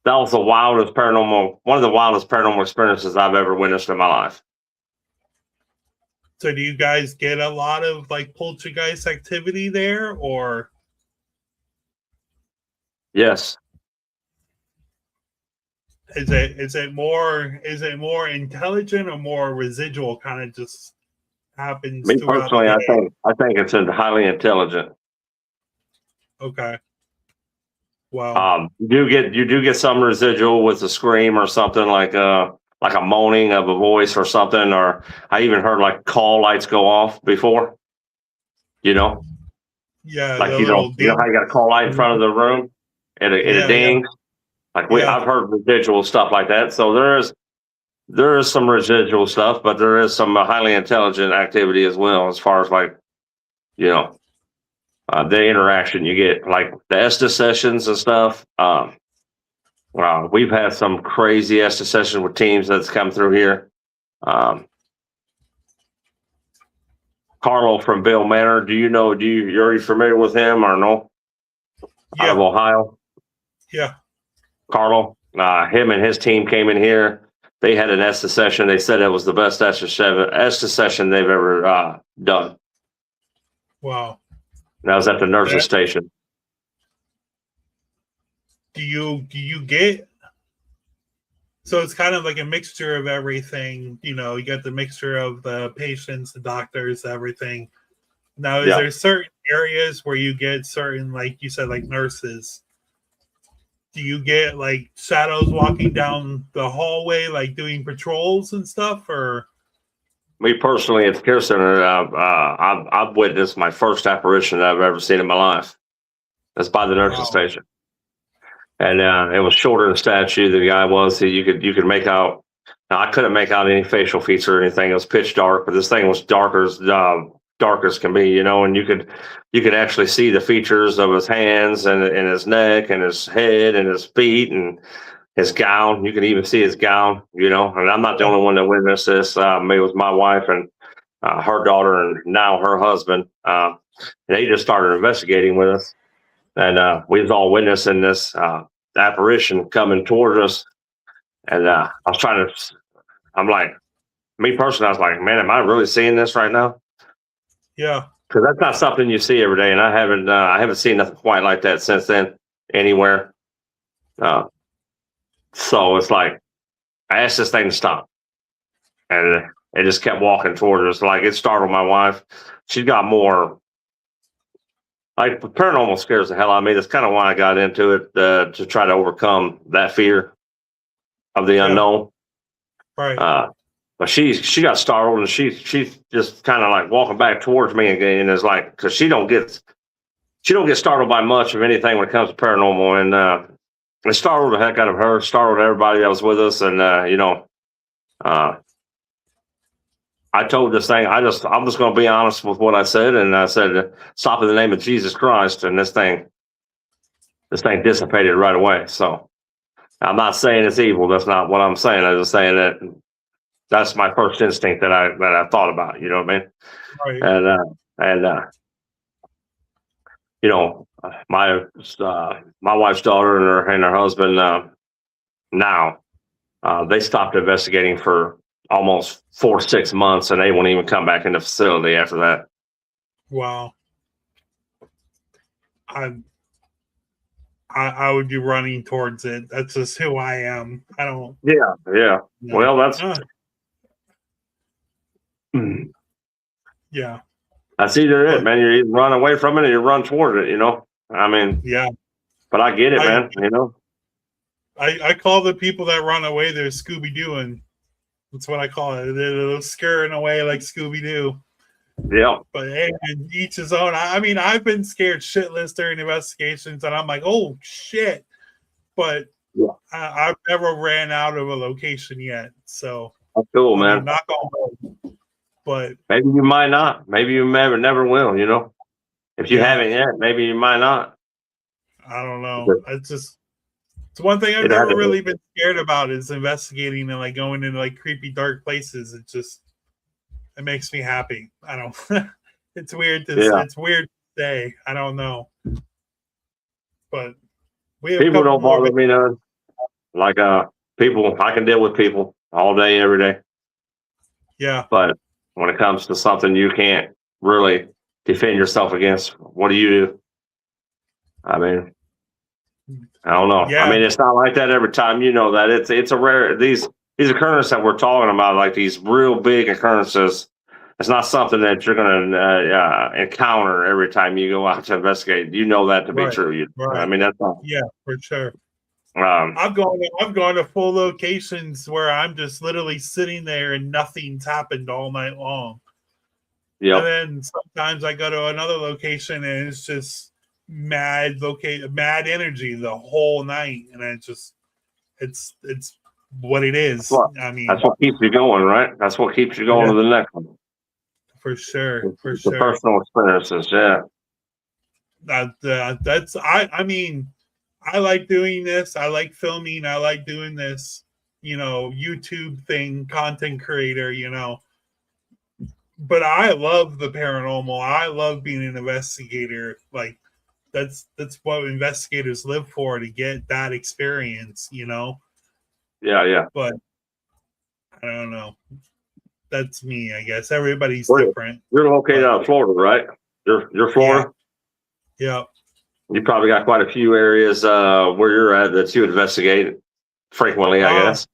that was one of the wildest paranormal experiences I've ever witnessed in my life. So do you guys get a lot of like poltergeist activity there, or? Yes. Is it more intelligent or more residual, kind of just happens Me throughout personally, the day? I think it's highly intelligent. Okay. Wow. You do get some residual with a scream or something like a moaning of a voice or something, or I even heard like call lights go off before. You know, Yeah, like the you little know how you got a call light in front of the room and it Yeah, dings. Like Yeah. I've heard residual stuff like that. So there is some residual stuff, but there is some highly intelligent activity as well, as far as like, you know, the interaction you get, like the Estes sessions and stuff. We've had some crazy Estes sessions with teams that's come through here. Carlo from Bill Manor, you're already familiar with him or no? Out of Yeah. Ohio. Yeah. Carlo, him and his team came in here. They had an Estes session. They said it was the best Estes session they've ever done. Wow. That was at the nurses That- station. Do you get? So it's kind of like a mixture of everything. You know, you got the mixture of the patients, the doctors, everything. Now, is Yeah. there certain areas where you get certain, like you said, like nurses? Do you get like shadows walking down the hallway, like doing patrols and stuff, or? Me personally, at the care center, I've witnessed my first apparition that I've ever seen in my life. That's by the nurses Wow. station, and it was shorter in stature than the guy was. So you could make out. Now I couldn't make out any facial feature or anything. It was pitch dark, but this thing was dark as can be, you know. And you could actually see the features of his hands and his neck and his head and his feet and his gown. You can even see his gown, you know. And I'm not the only one that witnessed this. It was my wife and her daughter and now her husband. And they just started investigating with us, and we was all witnessing this apparition coming towards us. And I'm like, me personally, I was like, man, am I really seeing this right now? Yeah. Because that's not something you see every day, and I haven't seen nothing quite like that since then anywhere. So it's like I asked this thing to stop, and it just kept walking towards us. Like it startled my wife. She's got more. Like paranormal scares the hell out of me. That's kind of why I got into it, to try to overcome that fear of the unknown. Right. But she got startled, and she's just kind of like walking back towards me again, and it's like, because she don't get startled by much of anything when it comes to paranormal, and it startled the heck out of her, startled everybody that was with us, and I told this thing, I'm just going to be honest with what I said, and I said, stop in the name of Jesus Christ, and this thing dissipated right away. So I'm not saying it's evil. That's not what I'm saying. I'm just saying that that's my first instinct that I thought about. You know what I mean? Right. And you know, my wife's daughter and her husband now they stopped investigating for almost 4 or 6 months, and they won't even come back in the facility after that. Wow. I would be running towards it. That's just who I am. I don't. Yeah. No. Well, that's Yeah. that's either it, man. You either run away from it or you run toward it. You know, I mean, Yeah. but I get it, man. You know, I call the people that run away, they're Scooby Dooing. That's what I call it. They're scurrying away like Scooby Doo. yeah. But hey, each his own. I mean, I've been scared shitless during investigations, and I'm like, oh shit. But Yeah. I've never ran out of a location yet. So That's cool, I man. mean, knock on wood. But Maybe you might not. Maybe you never will. You know, if you Yeah. haven't yet, maybe you might not. I don't know. It's one thing I've It had never to really be. been scared about is investigating and like going into like creepy dark places. It makes me happy. I don't. Yeah. It's weird to say. I don't know, but we have a People couple don't more. bother me none. Like people, I can deal with people all day, every day. Yeah, But when it comes to something you can't really defend yourself against, what do you do? I mean, I don't know. I yeah, mean, it's not like that every time. You know that it's a rare these occurrences that we're talking about, like these real big occurrences. It's not something that you're going to encounter every time you go out to investigate. You know that to be right, true. I right. mean, that's not. Yeah, for sure. Um, I've gone to full locations where I'm just literally sitting there and nothing's happened all night long. And yep. then sometimes I go to another location and it's just mad energy the whole night, and it's what it is. What? I mean, That's what keeps you going, right? That's what keeps you going yeah, to the next one. for sure, for The sure. personal experiences, yeah. That's I mean, I like doing this. I like filming. I like doing this. YouTube thing, content creator. But I love the paranormal. I love being an investigator. Like that's what investigators live for, to get that experience. Yeah, yeah. But I don't know. That's me, I guess. Everybody's Where- different. You're located But out of Florida, right? You're Florida? yeah. You probably got quite a few areas where you're at that you investigate frequently, I guess.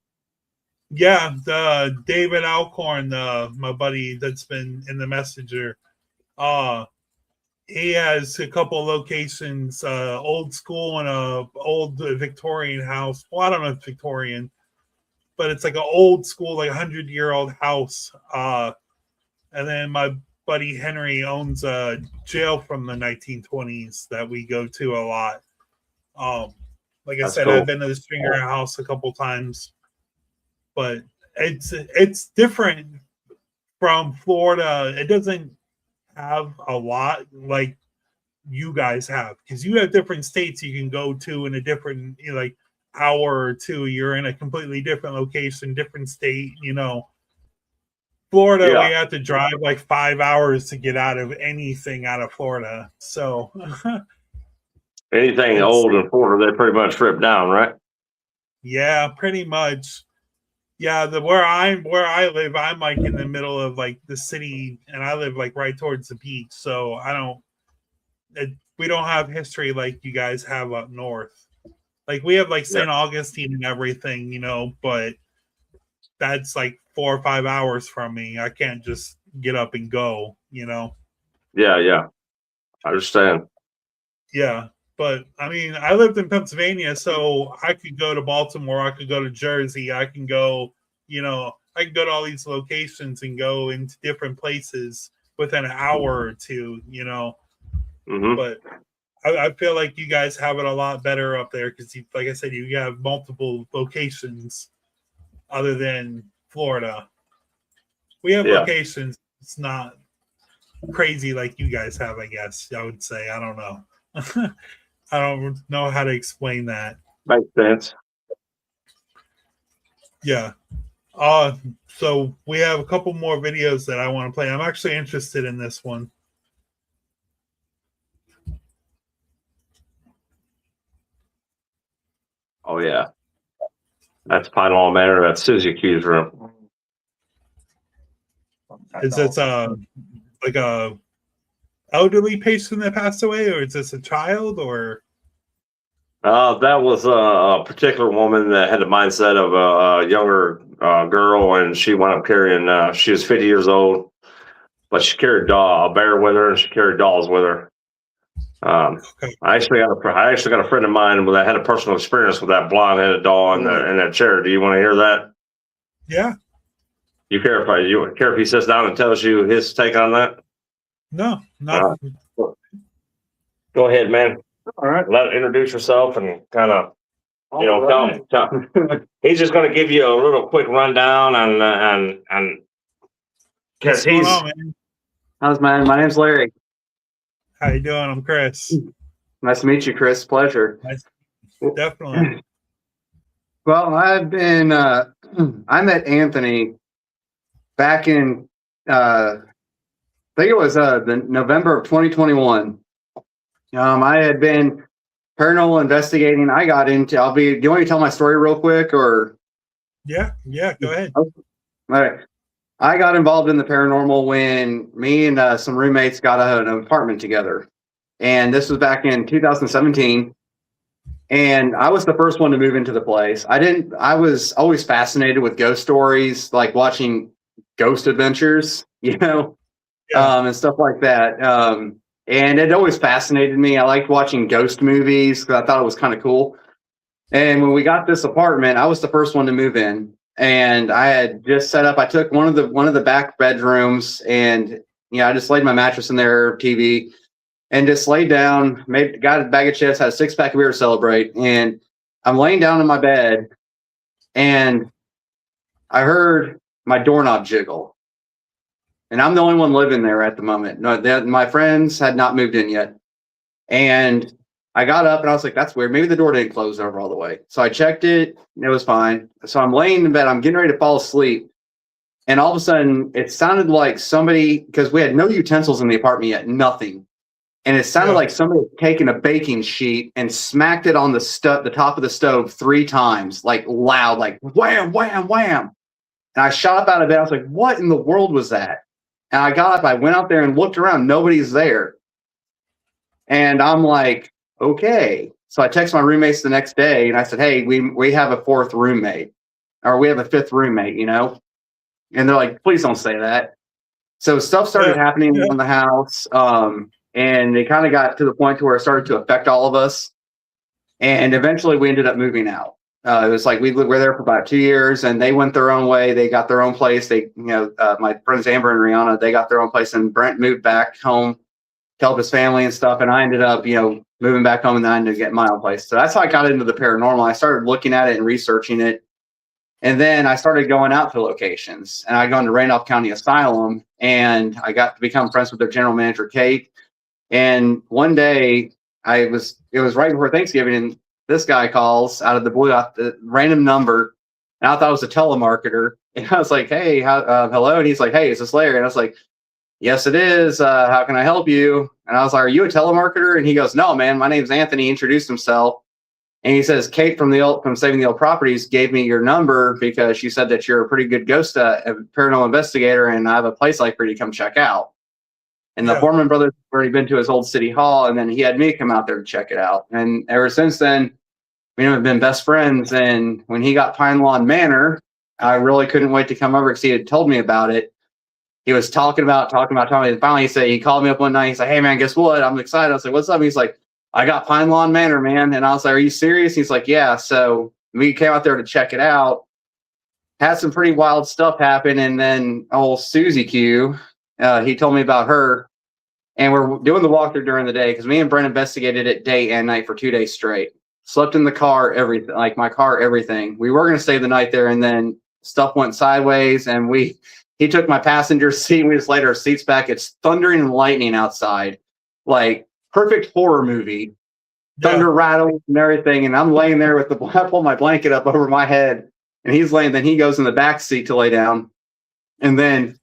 Yeah, the David Alcorn, my buddy that's been in the messenger, he has a couple locations, old school and a old Victorian house. Well, I don't know if it's Victorian, but it's like an old school, like 100-year-old house. And then my buddy Henry owns a jail from the 1920s that we go to a lot. Like I That's said, cool. I've been to the Stringer House a couple times, but it's different from Florida. It doesn't have a lot like you guys have, because you have different states you can go to in a different like hour or two. You're in a completely different location, different state. Florida, we Yeah. have to drive like 5 hours to get out of anything out of Florida. So Anything it's old in Florida, they pretty much rip down, right? yeah, pretty much. Yeah, where I live, I'm like in the middle of like the city, and I live like right towards the beach. So we don't have history like you guys have up north. Like we have like Yeah. St. Augustine and everything, but that's like 4 or 5 hours from me. I can't just get up and go. Yeah, yeah. I understand. Yeah. But I mean, I lived in Pennsylvania, so I could go to Baltimore, I could go to Jersey, I can go to all these locations and go into different places within an hour or two. Hmm. But I feel like you guys have it a lot better up there because, like I said, you have multiple locations other than Florida. We have Yeah. locations. It's not crazy like you guys have, I guess. I would say. I don't know. I don't know how to explain that. Makes sense. Yeah. So we have a couple more videos that I want to play. I'm actually interested in this one. Oh, yeah. That's Pine Manor. That's Susie Q's room. Is this like a elderly patient that passed away, or is this a child, or? That was a particular woman that had the mindset of a younger girl, and she wound up carrying, she was 50 years old, but she carried a bear with her, and she carried dolls with her. Okay. I actually got a friend of mine that had a personal experience with that blonde-headed doll in that chair. Do you want to hear that? Yeah. You care if he sits down and tells you his take on that? No, not. Go ahead, man. All right. Introduce yourself and kind of, tell he's just going to give you a little quick rundown and What's because going on, man? My name's Larry. How you doing? I'm Chris. Nice to meet you, Chris. Pleasure. Nice. Definitely. Well, I met Anthony back in, I think it was the November of 2021. I had been paranormal investigating. I got into, do you want me to tell my story real quick or? Yeah, go ahead. All right. I got involved in the paranormal when me and some roommates got an apartment together. And this was back in 2017. And I was the first one to move into the place. I was always fascinated with ghost stories, like watching ghost adventures, and stuff like that. And it always fascinated me. I liked watching ghost movies because I thought it was kind of cool. And when we got this apartment, I was the first one to move in. And I had just set up. I took one of the back bedrooms, and I just laid my mattress in there, TV, and just laid down. Got a bag of chips, had a 6-pack of beer to celebrate, and I'm laying down in my bed, and I heard my doorknob jiggle, and I'm the only one living there at the moment. No, my friends had not moved in yet, and I got up and I was like, that's weird. Maybe the door didn't close over all the way. So I checked it and it was fine. So I'm laying in bed. I'm getting ready to fall asleep. And all of a sudden it sounded like somebody, because we had no utensils in the apartment yet, nothing. And it sounded like somebody had taken a baking sheet and smacked it on the top of the stove 3 times, like loud, like wham, wham, wham. And I shot up out of bed. I was like, what in the world was that? And I got up, I went out there and looked around. Nobody's there. And I'm like, okay. So I texted my roommates the next day and I said, hey, we have a 4th roommate, or we have a 5th roommate, And they're like, please don't say that. So stuff started happening in the house. And it kind of got to the point to where it started to affect all of us. And eventually we ended up moving out. It was like we were there for about 2 years, and they went their own way. They got their own place. My friends Amber and Rihanna, they got their own place, and Brent moved back home to help his family and stuff. And I ended up, moving back home, and then I ended up getting my own place. So that's how I got into the paranormal. I started looking at it and researching it. And then I started going out to locations, and I got into Randolph County Asylum, and I got to become friends with their general manager, Kate. And one day it was right before Thanksgiving, and this guy calls out of the blue, out the random number. And I thought it was a telemarketer. And I was like, hey, hello. And he's like, hey, is this Larry? And I was like, yes, it is. How can I help you? And I was like, are you a telemarketer? And he goes, no, man, my name's Anthony. He introduced himself. And he says, Kate from Saving the Old Properties gave me your number because she said that you're a pretty good ghost paranormal investigator, and I have a place like for you to come check out. And the Foreman brothers had already been to his old city hall, and then he had me come out there to check it out. And ever since then, we've been best friends. And when he got Pine Lawn Manor, I really couldn't wait to come over because he had told me about it. He was talking about. And finally, he called me up one night. He's like, hey, man, guess what? I'm excited. I was like, what's up? And he's like, I got Pine Lawn Manor, man. And I was like, are you serious? He's like, yeah. So we came out there to check it out. Had some pretty wild stuff happen. And then old Susie Q, he told me about her. And we're doing the walkthrough during the day because me and Brent investigated it day and night for 2 days straight. Slept in the car, everything, like my car, everything. We were going to stay the night there, and then stuff went sideways, and he took my passenger seat, and we just laid our seats back. It's thundering and lightning outside, like perfect horror movie. Thunder rattling and everything, and I'm laying there with I pull my blanket up over my head, and he's laying. Then he goes in the back seat to lay down, and then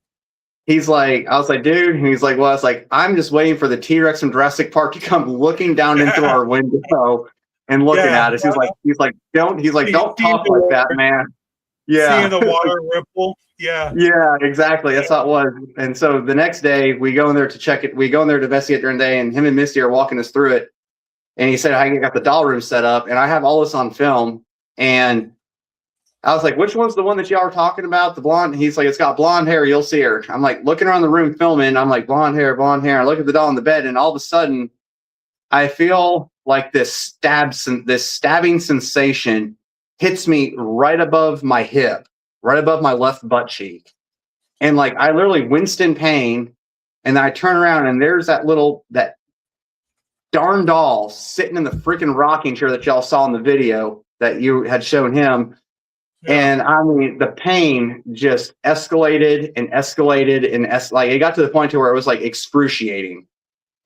he's like, I was like, dude, and he's like, well, it's like I'm just waiting for the T-Rex from Jurassic Park to come looking down into our window and looking at us. He's like, don't talk like that, man. Yeah, seeing the water ripple. Yeah, exactly. That's how it was. And so the next day we go in there to check it. We go in there to investigate during the day, and him and Misty are walking us through it. And he said, I got the doll room set up, and I have all this on film. And I was like, which one's the one that y'all are talking about? The blonde? He's like, it's got blonde hair. You'll see her. I'm like looking around the room filming. I'm like, blonde hair. I look at the doll in the bed, and all of a sudden I feel like this stabbing sensation hits me right above my hip, right above my left butt cheek. And like, I literally winced in pain. And then I turn around, and there's that darn doll sitting in the freaking rocking chair that y'all saw in the video that you had shown him. And I mean, the pain just escalated and like it got to the point to where it was like excruciating.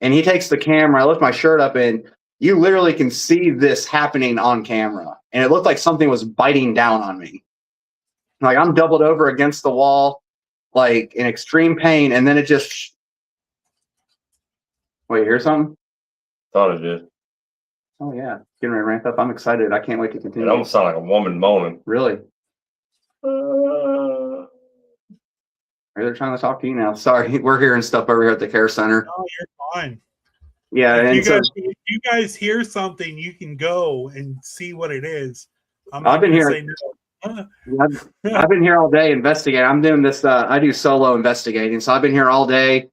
And he takes the camera, I lift my shirt up, and you literally can see this happening on camera. And it looked like something was biting down on me. Like I'm doubled over against the wall, like in extreme pain. And then it just, wait, hear something? Thought it did. Oh yeah. Getting ready to ramp up. I'm excited. I can't wait to It continue. almost sounded like a woman moaning. Really? They're trying to talk to you now. Sorry. We're hearing stuff over here at the care center. Oh, you're fine. Yeah. If And if you guys hear something, you can go and see what it is. I've been here. I've been here all day investigating. I'm doing this. I do solo investigating. So I've been here all day.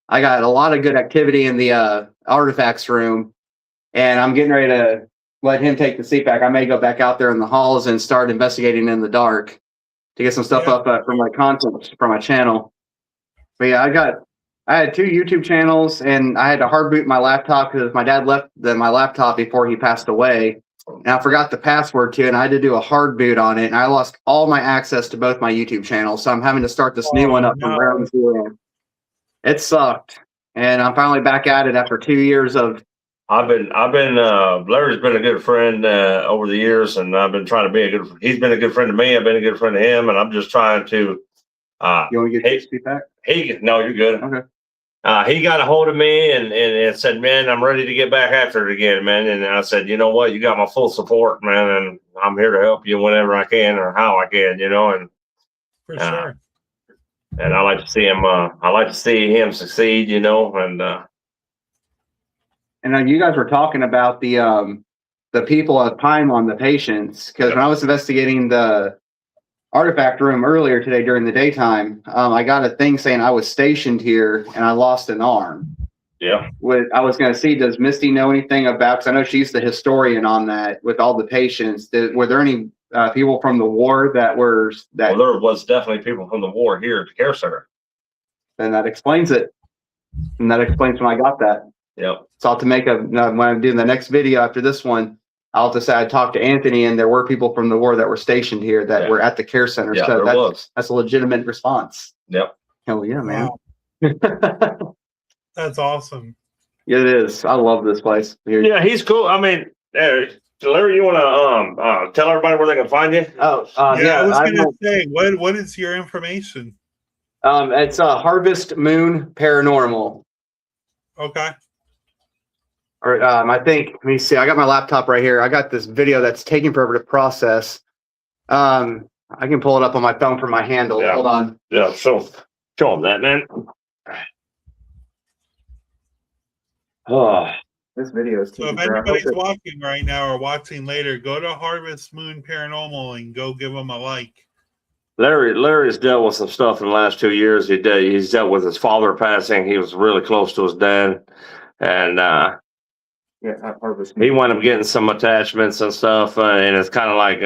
I got a lot of good activity in the artifacts room, and I'm getting ready to let him take the seat back. I may go back out there in the halls and start investigating in the dark to get some stuff up for my content for my channel. But yeah, I had 2 YouTube channels, and I had to hard boot my laptop because my dad left my laptop before he passed away. And I forgot the password to it, and I had to do a hard boot on it, and I lost all my access to both my YouTube channels. So I'm having to start this new one up from ground zero. It sucked, and I'm finally back at it after 2 years of. Larry's been a good friend over the years, and I've been trying to be he's been a good friend to me. I've been a good friend to him, and I'm just trying to. You want to get your seat back? No, you're good. Okay. He got a hold of me and said, man, I'm ready to get back after it again, man. And I said, you know what? You got my full support, man. And I'm here to help you whenever I can or how I can, and For sure. And I like to see him succeed, and you guys were talking about the people at time on the patients. Cause when I was investigating the artifact room earlier today during the daytime, I got a thing saying I was stationed here and I lost an arm. Yeah. I was going to see, does Misty know anything about, because I know she's the historian on that with all the patients. Were there any people from the war that were that? Well, there was definitely people from the war here at the care center. Then that explains it. And that explains when I got that. Yep. So I'll have to make when I'm doing the next video after this one, I'll have to say I talked to Anthony, and there were people from the war that were stationed here that were at the care center. Yeah, so that's a legitimate response. Yep. Hell yeah, man. Wow. That's awesome. Yeah, it is. I love this place. Here. Yeah, he's cool. I mean, Larry, you want to tell everybody where they can find you? Oh, I was going to say, what is your information? It's Harvest Moon Paranormal. Okay. Or I think, let me see. I got my laptop right here. I got this video that's taking forever to process. I can pull it up on my phone from my handle. Yeah. Hold on. Yeah, show them that, man. Oh, this video is. So if anybody's watching right now or watching later, go to Harvest Moon Paranormal and go give them a like. Larry's dealt with some stuff in the last 2 years. He's dealt with his father passing. He was really close to his dad, and he wound up getting some attachments and stuff. And it's kind of like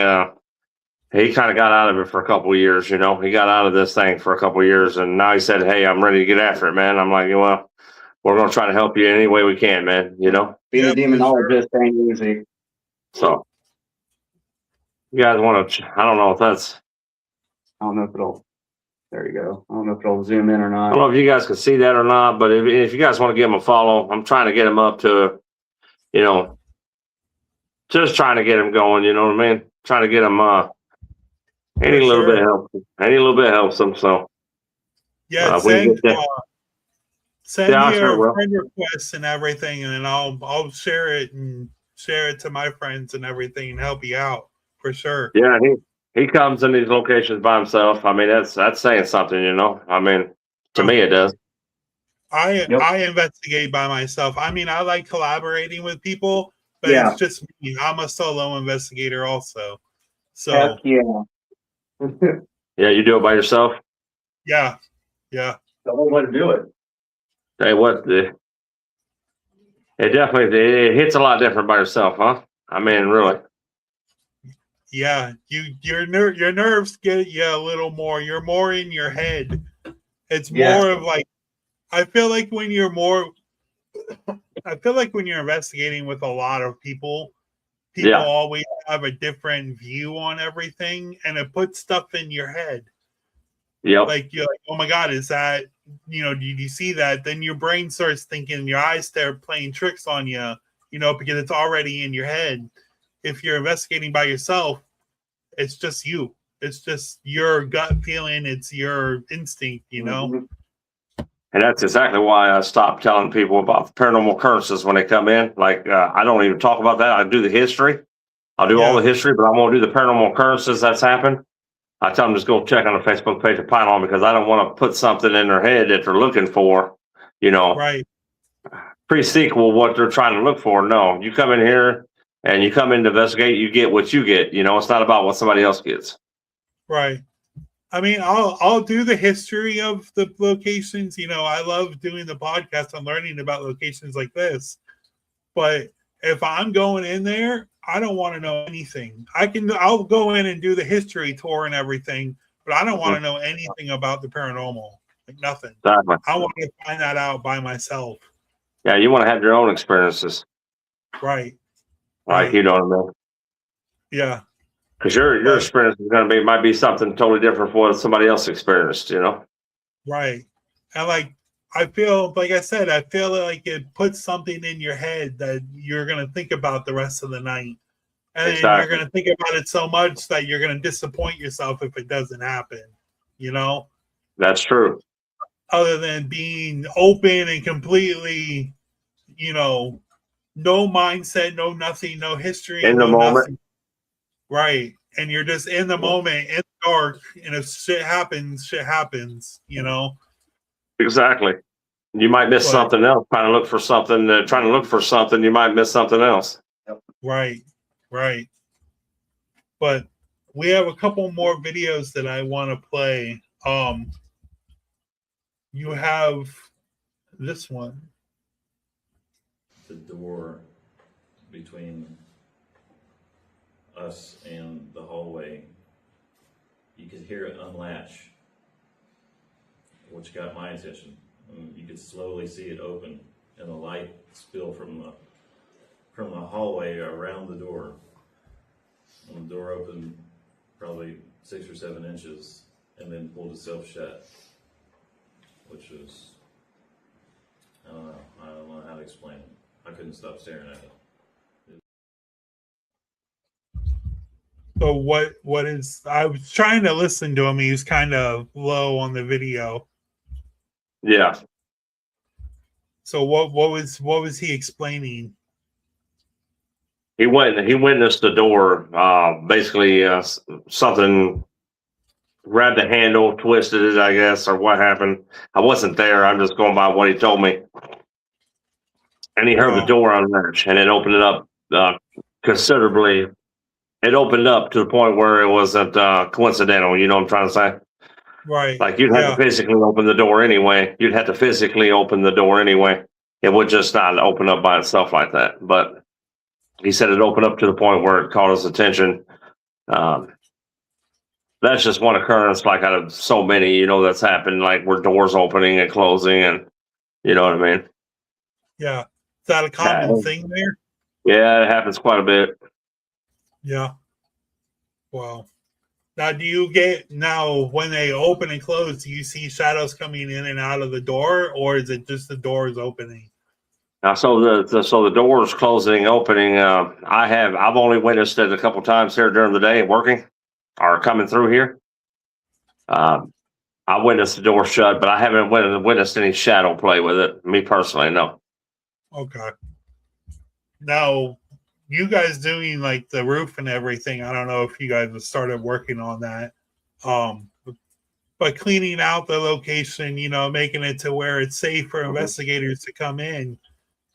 he kind of got out of it for a couple of years. He got out of this thing for a couple of years, and now he said, "Hey, I'm ready to get after it, man." I'm like, well, we're gonna try to help you any way we can, man. Being a demonologist ain't easy. So, you guys want to? I don't know if that's. I don't know if it'll. There you go. I don't know if it'll zoom in or not. I don't know if you guys can see that or not, but if you guys want to give him a follow, I'm trying to get him up to, just trying to get him going. You know what I mean? Trying to get him. Any little bit helps him. So. Yeah. Send me your friend requests and everything, and then I'll share it to my friends and everything and help you out for sure. Yeah, he comes in these locations by himself. I mean, that's saying something, I mean, to me it does. I investigate by myself. I mean, I like collaborating with people, but it's just me. I'm a solo investigator also. So heck yeah. Yeah, you do it by yourself? Yeah. The only way to do it. Hey, it definitely hits a lot different by yourself, huh? I mean, really. Yeah, your nerves get you a little more. You're more in your head. It's more of like, I feel like when you're investigating with a lot of people always have a different view on everything, and it puts stuff in your head. Yep. Like you're like, oh my God, is that, did you see that? Then your brain starts thinking, your eyes start playing tricks on you, because it's already in your head. If you're investigating by yourself, it's just you. It's just your gut feeling. It's your instinct, And that's exactly why I stopped telling people about the paranormal occurrences when they come in. Like, I don't even talk about that. I do the history. I'll do all the history, but I won't do the paranormal occurrences that's happened. I tell them just go check on the Facebook page of Pylon, because I don't want to put something in their head that they're looking for, Right. pre-sequel what they're trying to look for. No, you come in here and you come in to investigate, you get what you get. It's not about what somebody else gets. Right. I mean, I'll do the history of the locations. I love doing the podcast and learning about locations like this. But if I'm going in there, I don't want to know anything. I'll go in and do the history tour and everything, but I don't want to know anything about the paranormal. Like nothing. Exactly. I want to find that out by myself. Yeah, you want to have your own experiences. Right. Like, you know what I mean? Yeah. Because your experience is going to might be something totally different from what somebody else experienced, Right. And I feel, like I said, I feel like it puts something in your head that you're going to think about the rest of the night. And Exactly. you're going to think about it so much that you're going to disappoint yourself if it doesn't happen, That's true. Other than being open and completely, no mindset, no nothing, no history. In the moment. Nothing. Right. And you're just in the moment, in the dark, and if shit happens, Exactly. You might miss something else. Trying to look for something, you might miss something else. Right. But we have a couple more videos that I want to play. You have this one. The door between us and the hallway, you could hear it unlatch, which got my attention. You could slowly see it open, and the light spill from the hallway around the door. And the door opened probably 6 or 7 inches, and then pulled itself shut, which was, I don't know how to explain it. I couldn't stop staring at it. So what is, I was trying to listen to him. He was kind of low on the video. Yeah. So what was he explaining? He witnessed the door, basically something grabbed the handle, twisted it, I guess, or what happened. I wasn't there. I'm just going by what he told me. And he heard the door unlatch, and it opened it up considerably. It opened up to the point where it wasn't coincidental. You know what I'm trying to say? Right. Like, you'd have to physically open the door anyway. It would just not open up by itself like that. But he said it opened up to the point where it caught his attention. That's just one occurrence, like out of so many, that's happened, like where doors opening and closing, and you know what I mean? Yeah. Is that a common thing there? Yeah, it happens quite a bit. Yeah. Wow. Now, when they open and close, do you see shadows coming in and out of the door, or is it just the doors opening? Now, so the doors closing and opening, I've only witnessed it a couple times here during the day working or coming through here. I witnessed the door shut, but I haven't witnessed any shadow play with it. Me personally, no. Okay. Now, you guys doing like the roof and everything, I don't know if you guys have started working on that. But cleaning out the location, making it to where it's safe for investigators to come in.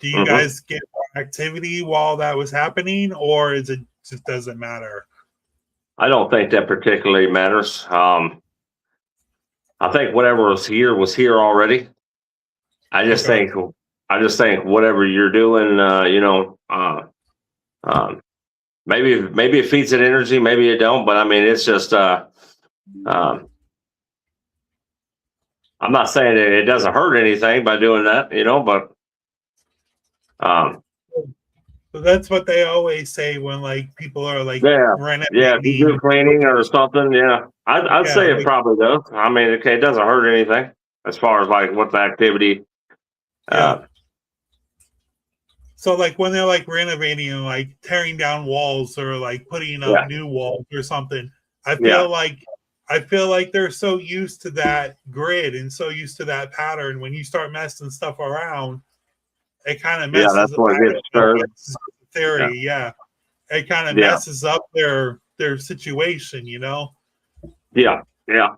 Do you guys get more activity while that was happening, or is it just doesn't matter? I don't think that particularly matters. I think whatever was here already. I just think whatever you're doing, maybe it feeds it energy, maybe it don't. But I mean, it's just I'm not saying it doesn't hurt anything by doing that, but so that's what they always say when like people are like if you do cleaning or something, I'd say it probably does. I mean, okay, it doesn't hurt anything as far as like what the activity. So like when they're like renovating and like tearing down walls or like putting up Yeah. new walls or something, I Yeah. feel like they're so used to that grid and so used to that pattern. When you start messing stuff around, it kind of Yeah, that's messes. what I gets don't know stirred. what's the theory. Yeah, it kind of Yeah. messes up their situation, you know. Yeah. Yeah.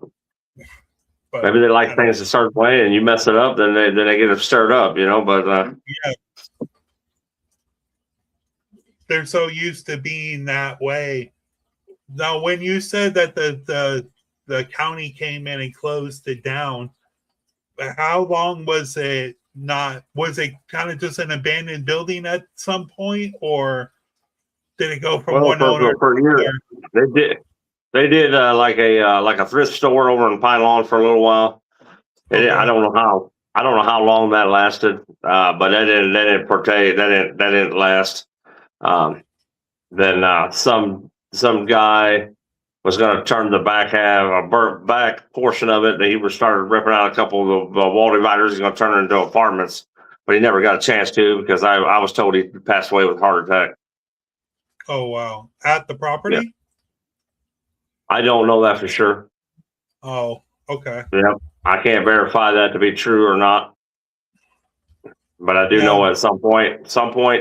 But Maybe they I like don't. things a certain way, and you mess it up, then they get it stirred up, you know. But Yeah, they're so used to being that way. Now, when you said that the county came in and closed it down, how long was it not? Was it kind of just an abandoned building at some point, or did it go from well, one owner for to years another? they did like a thrift store over in Pine Lawn for a little while. And Okay. I don't know how long that lasted, but that didn't partake that didn't last. Then some guy was going to turn the back half, a burnt back portion of it. He was started ripping out a couple of the wall dividers. He's going to turn it into apartments, but he never got a chance to because I was told he passed away with a heart attack. Oh wow! At the Yeah, property? I don't know that for sure. Oh, okay. Yeah, I can't verify that to be true or not, but I do Yeah, know at some point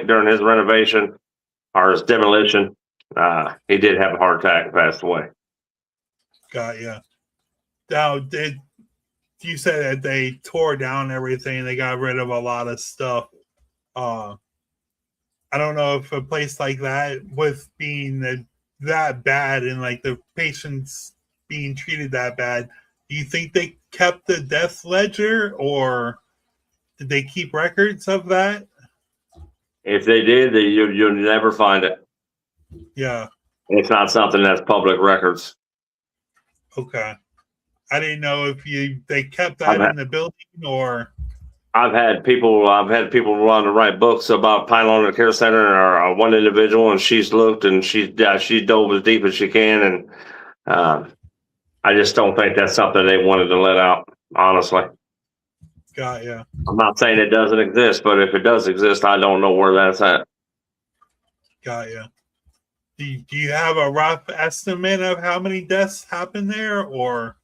during his renovation or his demolition, he did have a heart attack and passed away. got you. Now, did you say that they tore down everything? They got rid of a lot of stuff. Uh, I don't know if a place like that, with being that bad and like the patients being treated that bad, do you think they kept the death ledger or did they keep records of that? If they did, you'll never find it. Yeah. It's not something that's public records. Okay. I didn't know if they kept I've that had, in the building or. I've had people run to write books about Pine Lawn Care Center or one individual, and she's looked and she dove as deep as she can, and I just don't think that's something they wanted to let out. Honestly, Got ya. I'm not saying it doesn't exist, but if it does exist, I don't know where that's at. Got ya. Do you have a rough estimate of how many deaths happened there or?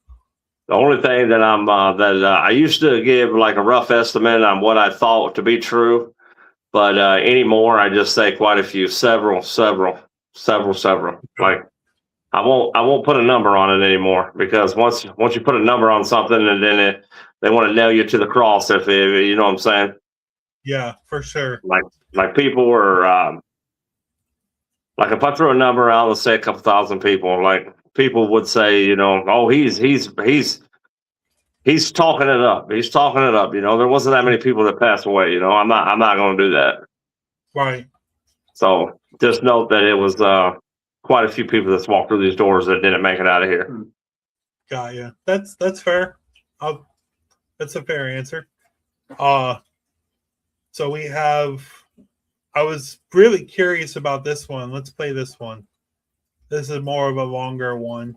The only thing that I used to give like a rough estimate on what I thought to be true, but anymore I just say quite a few, several. Like I won't put a number on it anymore because once you put a number on something and then they want to nail you to the cross if you know what I'm saying. Yeah, for sure. Like people are like if I throw a number out, let's say a couple thousand people, like people would say, you know, oh he's talking it up. He's talking it up. You know, there wasn't that many people that passed away. You know, I'm not going to do that. Right. So just note that it was quite a few people that's walked through these doors that didn't make it out of here. Got ya. That's fair. That's a fair answer. So we have. I was really curious about this one. Let's play this one. This is more of a longer one.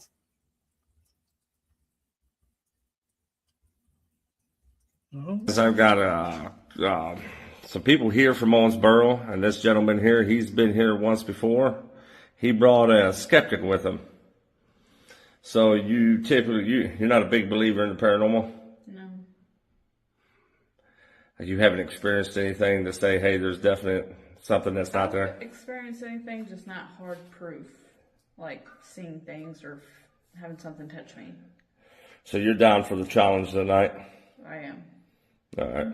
I've got some people here from Owensboro, and this gentleman here, he's been here once before. He brought a skeptic with him. So you're not a big believer in the paranormal? No. You haven't experienced anything to say, hey, there's definite something that's not there? Experience anything, just not hard proof, like seeing things or having something touch me. So you're down for the challenge tonight? I am. All right.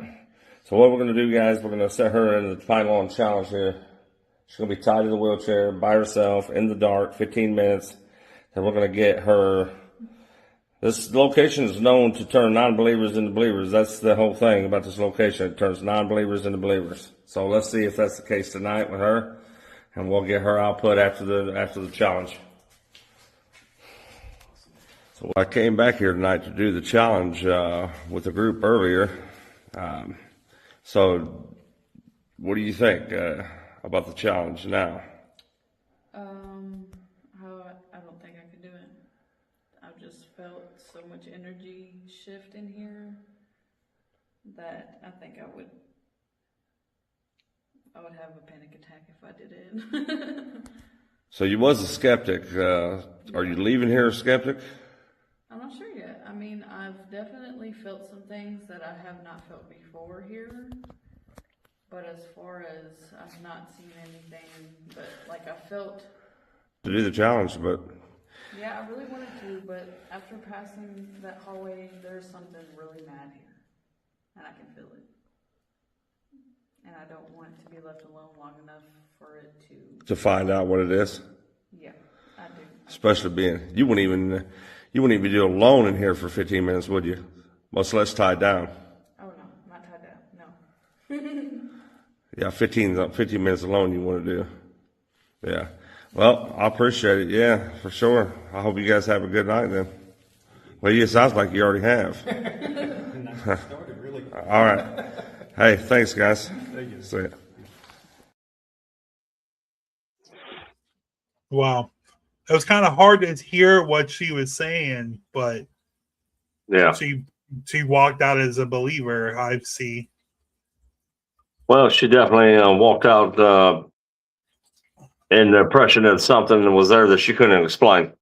So what we're going to do, guys, we're going to set her in the Pine Lawn challenge here. She's going to be tied to the wheelchair by herself in the dark, 15 minutes. And we're going to get her. This location is known to turn non-believers into believers. That's the whole thing about this location. It turns non-believers into believers. So let's see if that's the case tonight with her. And we'll get her output after the challenge. So I came back here tonight to do the challenge with the group earlier. So what do you think about the challenge now? I don't think I could do it. I've just felt so much energy shift in here that I think I would have a panic attack if I did it. So you was a skeptic. Are you leaving here a skeptic? I'm not sure yet. I mean, I've definitely felt some things that I have not felt before here. But as far as I've not seen anything, but like I felt. To do the challenge, but. Yeah, I really wanted to, but after passing that hallway, there's something really mad here. And I can feel it. And I don't want to be left alone long enough for it to To find out what it is. Yeah, I do. Especially being, you wouldn't even be alone in here for 15 minutes, would you? Much less tied down. Oh no, not tied down, no. Yeah, 15 minutes alone you want to do. Yeah. Well, I appreciate it. Yeah, for sure. I hope you guys have a good night then. Well, it sounds like you already have. Started really. All right. Hey, thanks, guys. Thank you. See ya. Wow. It was kind of hard to hear what she was saying, but Yeah. she walked out as a believer, I see. Well, she definitely walked out in the impression that something was there that she couldn't explain.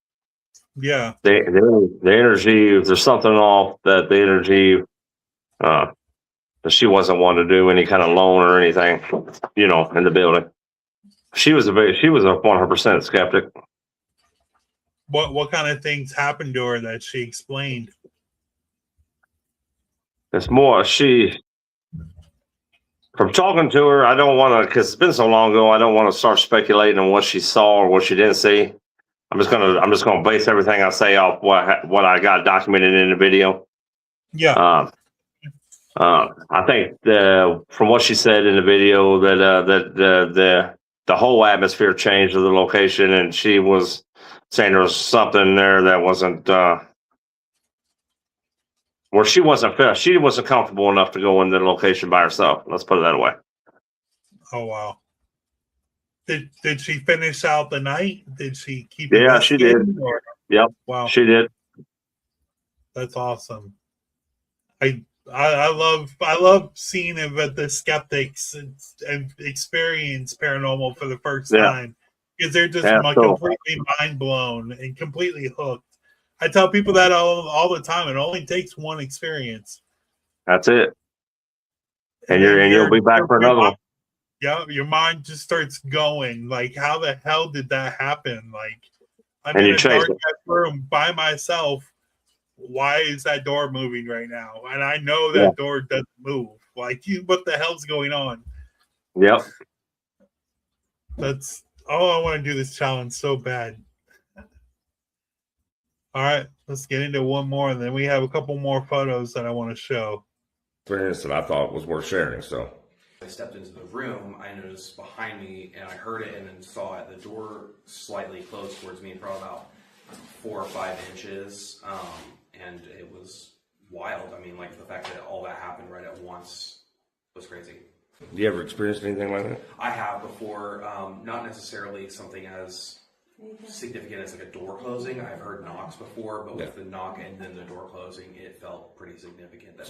Yeah. The energy, if there's something off, that the energy, that she wasn't wanting to do any kind of loan or anything, in the building. She was a 100% skeptic. What kind of things happened to her that she explained? It's more from talking to her, I don't want to, because it's been so long ago, I don't want to start speculating on what she saw or what she didn't see. I'm just gonna base everything I say off what I got documented in the video. Yeah. I think from what she said in the video that the whole atmosphere changed of the location, and she was saying there was something there that wasn't where she wasn't comfortable enough to go into the location by herself. Let's put it that way. Oh wow. Did she finish out the night? Did she keep? Yeah, she did. Yep. Wow. She did. That's awesome. I love seeing it with the skeptics and experience paranormal for the first time, because they're just completely mind blown and completely hooked. I tell people that all the time. It only takes one experience. That's it. And you'll be back for another one. Yeah, your mind just starts going like, how the hell did that happen? Like, I'm in a dark room by myself. Why is that door moving right now? And I know that door doesn't move. Like, what the hell's going on? Yep. I want to do this challenge so bad. All right, let's get into one more, and then we have a couple more photos that I want to show. Experience that I thought was worth sharing. So I stepped into the room, I noticed behind me, and I heard it and then saw it. The door slightly closed towards me, probably about 4 or 5 inches. And it was wild. I mean, like the fact that all that happened right at once was crazy. Do you ever experience anything like that? I have before, not necessarily something as significant as like a door closing. I've heard knocks before, but with the knock and then the door closing, it felt pretty significant.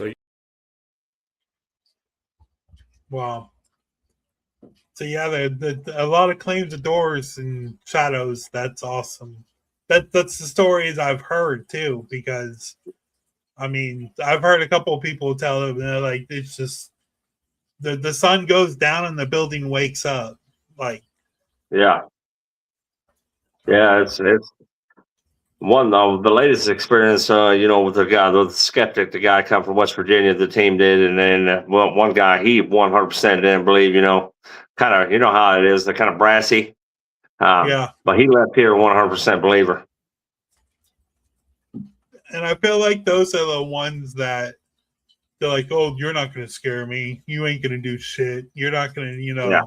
Wow. So yeah, a lot of claims of doors and shadows. That's awesome. That's the stories I've heard too, because I mean, I've heard a couple of people tell them, they're like, it's just the sun goes down and the building wakes up. Like, yeah, it's one of the latest experience. With the skeptic, the guy come from West Virginia, the team did, and then one guy, he 100% didn't believe. Kind of, how it is, they're kind of brassy. But he left here 100% believer. And I feel like those are the ones that they're like, oh, you're not going to scare me. You ain't going to do shit. You're not going to,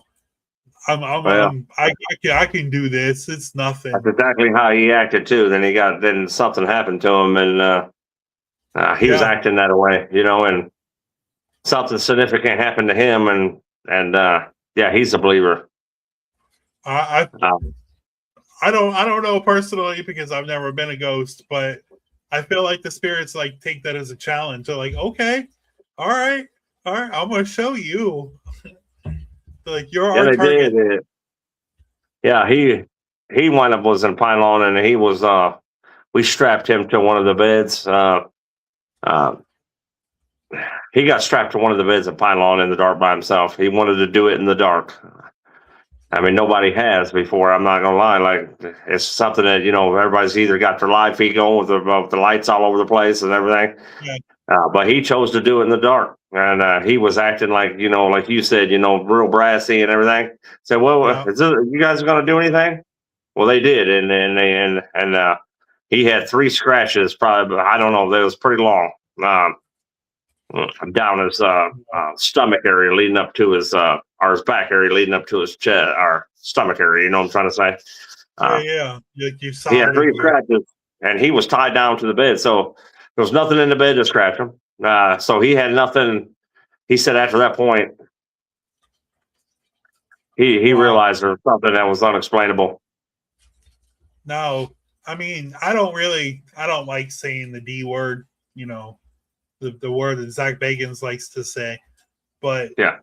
I can do this. It's nothing. That's exactly how he acted too. Then something happened to him, and he was acting that way, and something significant happened to him, and he's a believer. I don't know personally, because I've never been a ghost, but I feel like the spirits like take that as a challenge. They're like, okay, all right, I'm going to show you. Like you're Yeah, our they target. did. Yeah, he wound up was in pylon, and he was we strapped him to one of the beds. Uh, he got strapped to one of the beds at pylon in the dark by himself. He wanted to do it in the dark. I mean, nobody has before. I'm not gonna lie. Like, it's something that everybody's either got their live feed going with the lights all over the place and everything. Yeah. But he chose to do it in the dark, and he was acting like like you said, real brassy and everything. Said, "Well, Yeah. you guys gonna do anything?" Well, they did, and he had 3 scratches. Probably, I don't know. That was pretty long. Down his stomach area, leading up to his or his back area, leading up to his chest or stomach area. You know what I'm trying to say? Yeah. Like you He had solid 3 your scratches, and he was tied down to the bed. So there was nothing in the bed to scratch him. So he had nothing. He said after that point, he Wow. realized there was something that was unexplainable. No, I mean, I don't like saying the D word, the word that Zach Bagans likes to say. But Yeah.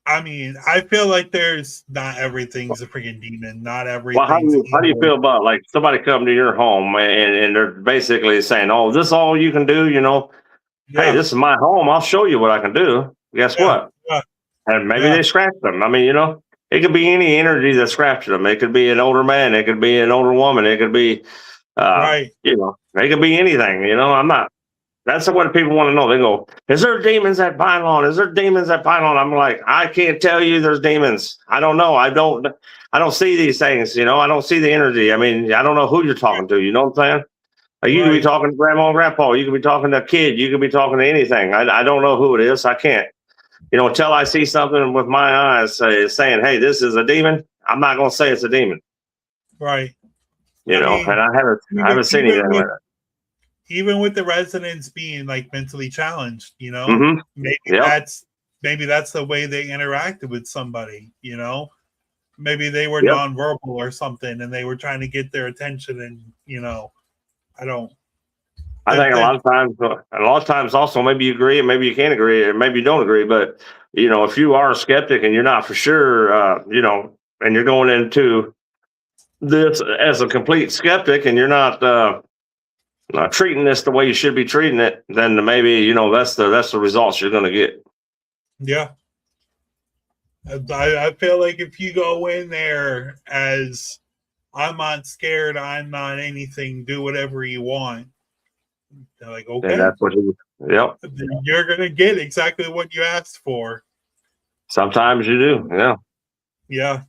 I mean, I feel like there's not everything's a freaking demon. Not Well, how everything's do you evil. feel about like somebody come to your home and they're basically saying, "Oh, this is all you can do?" Hey, Yeah, this is my home. I'll show you what I can do. Guess yeah, what? yeah, And maybe yeah. they scratched them. I mean, it could be any energy that scratched them. It could be an older man. It could be an older woman. It could be, Right, it could be anything. I'm not. That's what people want to know. They go, "Is there demons at Pylon? Is there demons at Pylon?" I'm like, I can't tell you there's demons. I don't know. I don't see these things. I don't see the energy. I mean, I don't know who you're talking to. You know what I'm saying? Like, you could be right. talking to grandma and grandpa. You could be talking to a kid. You could be talking to anything. I don't know who it is. I can't. Until I see something with my eyes saying, "Hey, this is a demon," I'm not going to say it's a demon. Right. And mean, I haven't seen anything like that. Even with the residents being like mentally challenged, Mm-hmm. maybe Yep. that's the way they interacted with somebody, maybe they were Yep. nonverbal or something and they were trying to get their attention and I don't I think a lot of times also, maybe you agree and maybe you can't agree or maybe you don't agree, but if you are a skeptic and you're not for sure, and you're going into this as a complete skeptic and you're not treating this the way you should be treating it, then maybe that's the results you're going to get. yeah. I feel like if you go in there as I'm not scared, I'm not anything, do whatever you want, they're like, And okay, that's what yep. you're gonna get exactly what you asked for. Sometimes you do. Yeah. Yeah.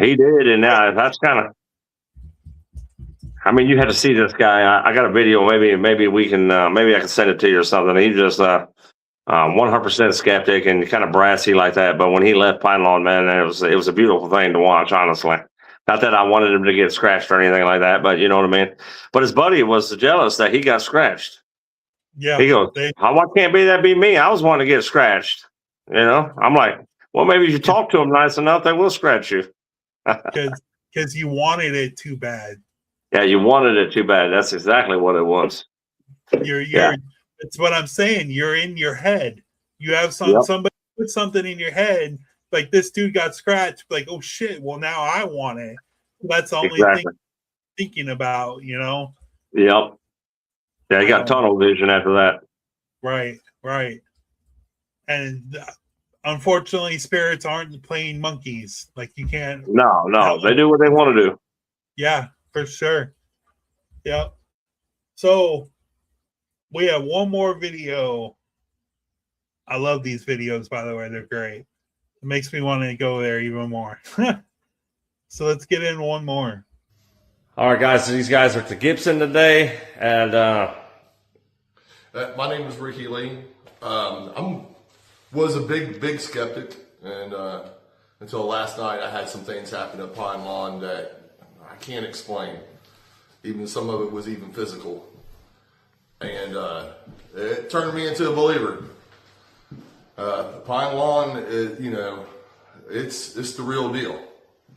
He did. And that's kind of, I mean, you had to see this guy. I got a video. Maybe we can, maybe I can send it to you or something. He just 100% skeptic and kind of brassy like that. But when he left Pylon, man, it was a beautiful thing to watch, honestly. Not that I wanted him to get scratched or anything like that, but you know what I mean? But his buddy was jealous that he got scratched. Yeah. He goes, why can't that be me? I was one to get scratched. I'm like, well, maybe if you talk to them nice enough, they will scratch you. Because you wanted it too bad. Yeah, you wanted it too bad. That's exactly what it was. It's what I'm saying. You're in your head. You have somebody put something in your head, like this dude got scratched, like, oh shit, well now I want it. That's the only thing I'm thinking about, Yep. Yeah, you got tunnel vision after that. Right. And unfortunately, spirits aren't playing monkeys. Like you can't. No, they do what they want to do. Yeah, for sure. Yep. So we have one more video. I love these videos, by the way. They're great. It makes me want to go there even more. So let's get in one more. All right, guys. So these guys are to Gibson today, and my name is Ricky Lee. Was a big skeptic, and until last night, I had some things happen at Pine Lawn that I can't explain. Even some of it was even physical, and it turned me into a believer. Pine Lawn, it's the real deal.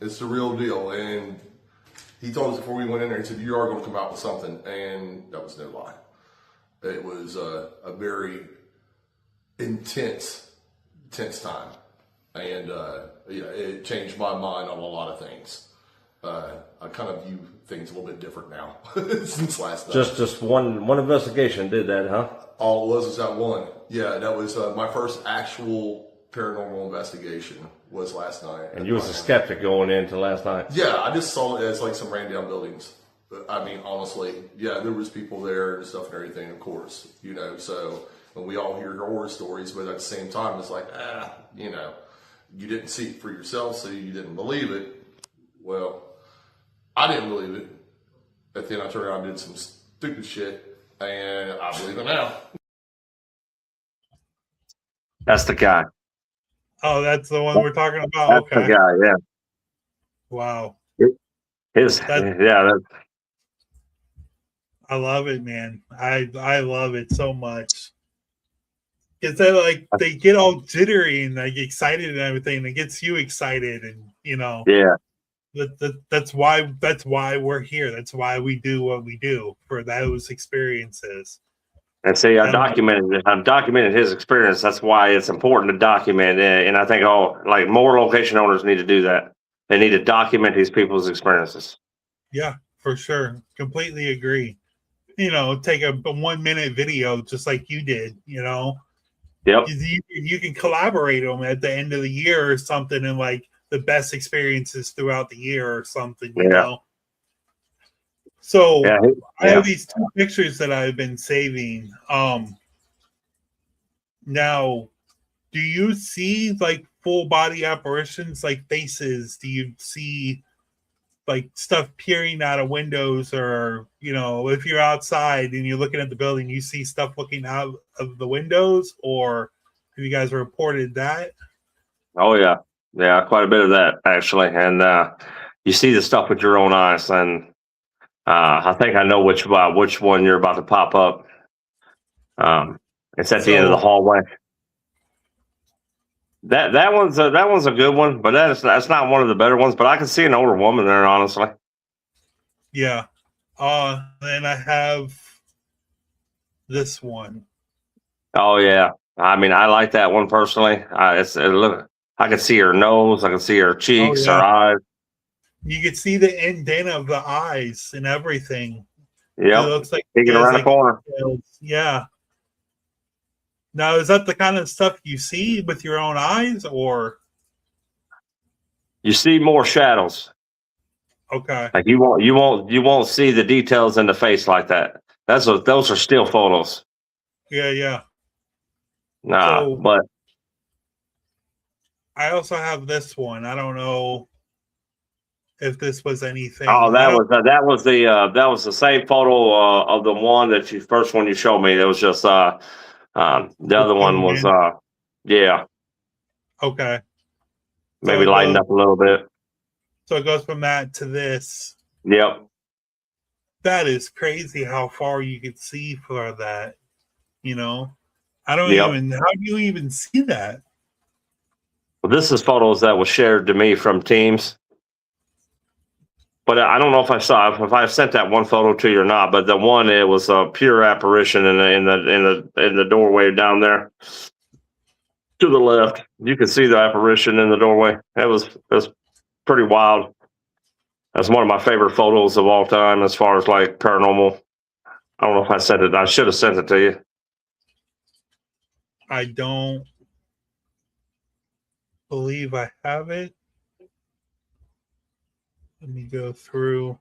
It's the real deal, and he told us before we went in there. He said, "You are going to come out with something," and that was no lie. It was a very intense time. and yeah, it changed my mind on a lot of things. I kind of view things a little bit different now since last night. Just one investigation did that, huh? All it was that one. Yeah, that was my first actual paranormal investigation was last night. And you was a skeptic going into last night. Yeah, I just saw it as like some ran down buildings. I mean, honestly, yeah, there was people there and stuff and everything, of course, you know, so and we all hear horror stories, but at the same time, it's like, you know, you didn't see it for yourself, so you didn't believe it. Well, I didn't believe it. But then I turned around and did some stupid shit, and I believe it now. That's the guy. Oh, that's the one we're talking about. That's Okay. the guy. Yeah. Wow. I love it, man. I love it so much. It's like they get all jittery and like excited and everything, and it gets you excited, and you know. Yeah. That's why we're here. That's why we do what we do for those experiences. And see, I've documented his experience. That's why it's important to document it. And I think more location owners need to do that. They need to document these people's experiences. Yeah, for sure. Completely agree. You know, take a 1 minute video just like you did, you know. Yep. You can collaborate them at the end of the year or something, and like the best experiences throughout the year or something, you know. So I have these 2 pictures that I've been saving. Now, do you see like full body apparitions, like faces? Do you see like stuff peering out of windows, or you know, if you're outside and you're looking at the building, you see stuff looking out of the windows, or have you guys reported that? Oh yeah, quite a bit of that actually, and you see the stuff with your own eyes, and I think I know which one you're about to pop up. It's at the end of the hallway. That one's a good one, but that's not one of the better ones. But I can see an older woman there, honestly. Yeah. And I have this one. Oh yeah. I mean, I like that one personally. I can see her nose, I can see her cheeks, her eyes. You can see the indent of the eyes and everything. Yeah. It looks like peeking around the corner. Yeah. Now, is that the kind of stuff you see with your own eyes, or you see more shadows? Okay. Like you won't see the details in the face like that. Those are still photos. Yeah. Nah, but I also have this one. I don't know if this was anything. Oh, that was the same photo of the one that first one you showed me. It was just the other one was yeah. Okay. Maybe lighten up a little bit. So it goes from that to this. Yep. That is crazy how far you could see for that. You know, I don't Yep. even. How do you even see that? Well, this is photos that was shared to me from Teams. But I don't know if I sent that one photo to you or not. But the one, it was a pure apparition in the doorway down there to the left. You can see the apparition in the doorway. It was pretty wild. That's one of my favorite photos of all time as far as like paranormal. I don't know if I sent it. I should have sent it to you. I don't believe I have it. Let me go through.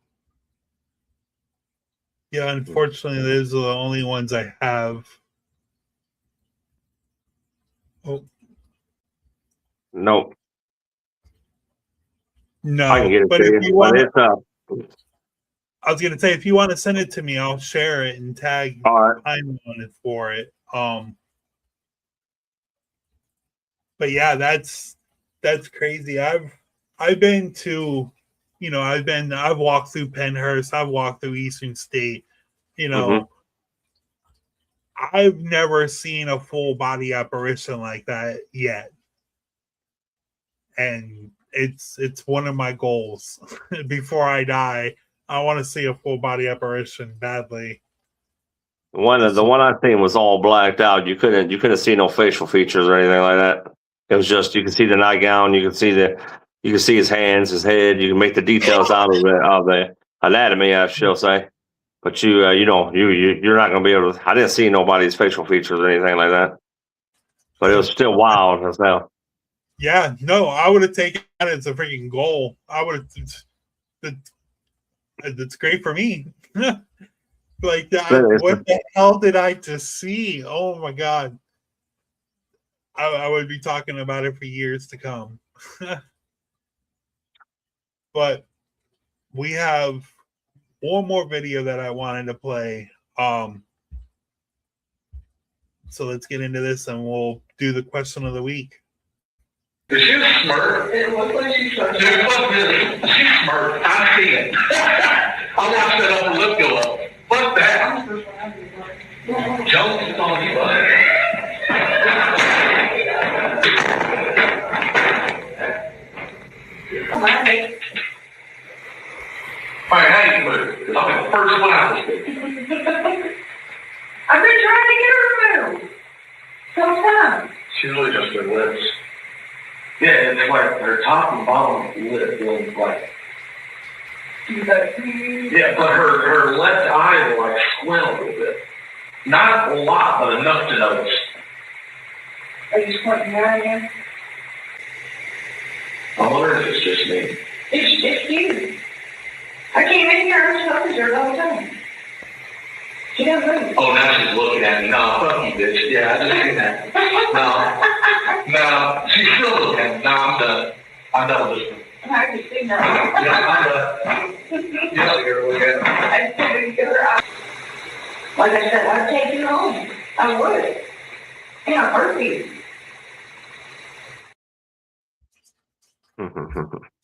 Yeah, unfortunately, those are the only ones I have. Oh. Nope. No, I can get it but to if you. you want, I was going to say, if you want to send it to me, I'll share it and tag I'm on it for it. But yeah, that's crazy. I've been to, you know, I've walked through Pennhurst, I've walked through Eastern State, you know. I've never seen a full body apparition like that yet. And it's one of my goals. Before I die, I want to see a full body apparition badly. The one I seen was all blacked out. You couldn't see no facial features or anything like that. It was just, you can see the nightgown, you can see his hands, his head, you can make the details out of the anatomy, I shall say. But you're not going to be able to. I didn't see nobody's facial features or anything like that. But it was still wild as hell. Yeah, no, I would have taken that as a freaking goal. I would have. That's great for me. Like that. What the hell did I just see? Oh my god. I would be talking about it for years to come. But we have one more video that I wanted to play. So let's get into this and we'll do the question of the week. She was smart. It looked like she smart. She's smart. I see it. I'm not set up and look go up. Fuck that. Jones is on you, bud. Alright, how you move? Because I'm the first one out. I've been trying to get her removed. Sometimes. She's really just her lips. Yeah, it's like her top and bottom lip feels like. Yeah, but her left eye will like squint a little bit. Not a lot, but enough to notice. Are you squinting there again? I wonder if it's just me. It's you. I can't make her focus her all the time. She doesn't move. Oh, now she's looking at me. No, fuck you, bitch. Yeah, I just seen that. No, she's still looking at me. No, I'm done. I'm done with this one. I can see that. Yeah, I'm done. You know you're looking at me. I couldn't get her out. Like I said, I'd take you home. I would. Yeah, heartbeat.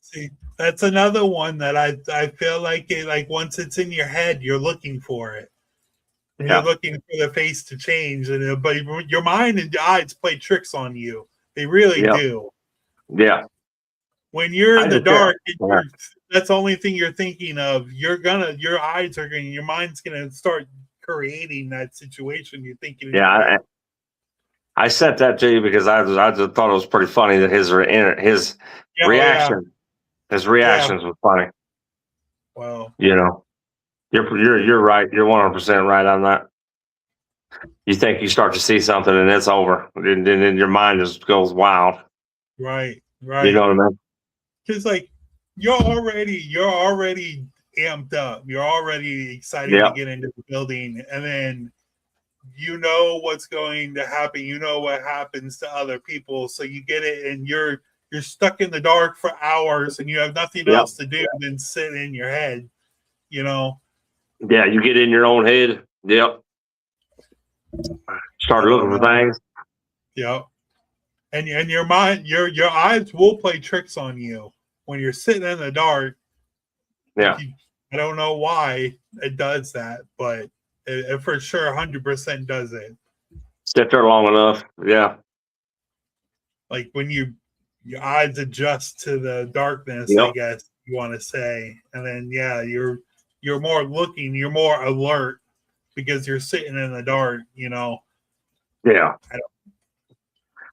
See, that's another one that I feel like once it's in your head, you're looking for it. Yeah. You're looking for the face to change, but your mind and your eyes play tricks on you. They really do. Yeah. When you're in the dark, that's the only thing you're thinking of. Your mind's gonna start creating that situation you're thinking. Yeah, I sent that to you because I just thought it was pretty funny that his reaction, his reactions was funny. Well, you're right. You're 100% right on that. You think you start to see something and it's over, and then your mind just goes wild. Right. You know what I mean? Because like you're already amped up. You're already excited to get into the building, and then you know what's going to happen. You know what happens to other people, so you get it, and you're stuck in the dark for hours, and you have nothing else to do than sit in your head. Yeah, you get in your own head. Yep. Start looking for things. Yep. And your mind, your eyes will play tricks on you when you're sitting in the dark. Yeah. I don't know why it does that, but it for sure 100% does it. Sit there long enough. Yeah. Like when your eyes adjust to the darkness, I guess you want to say. And then you're more looking, you're more alert because you're sitting in the dark, Yeah.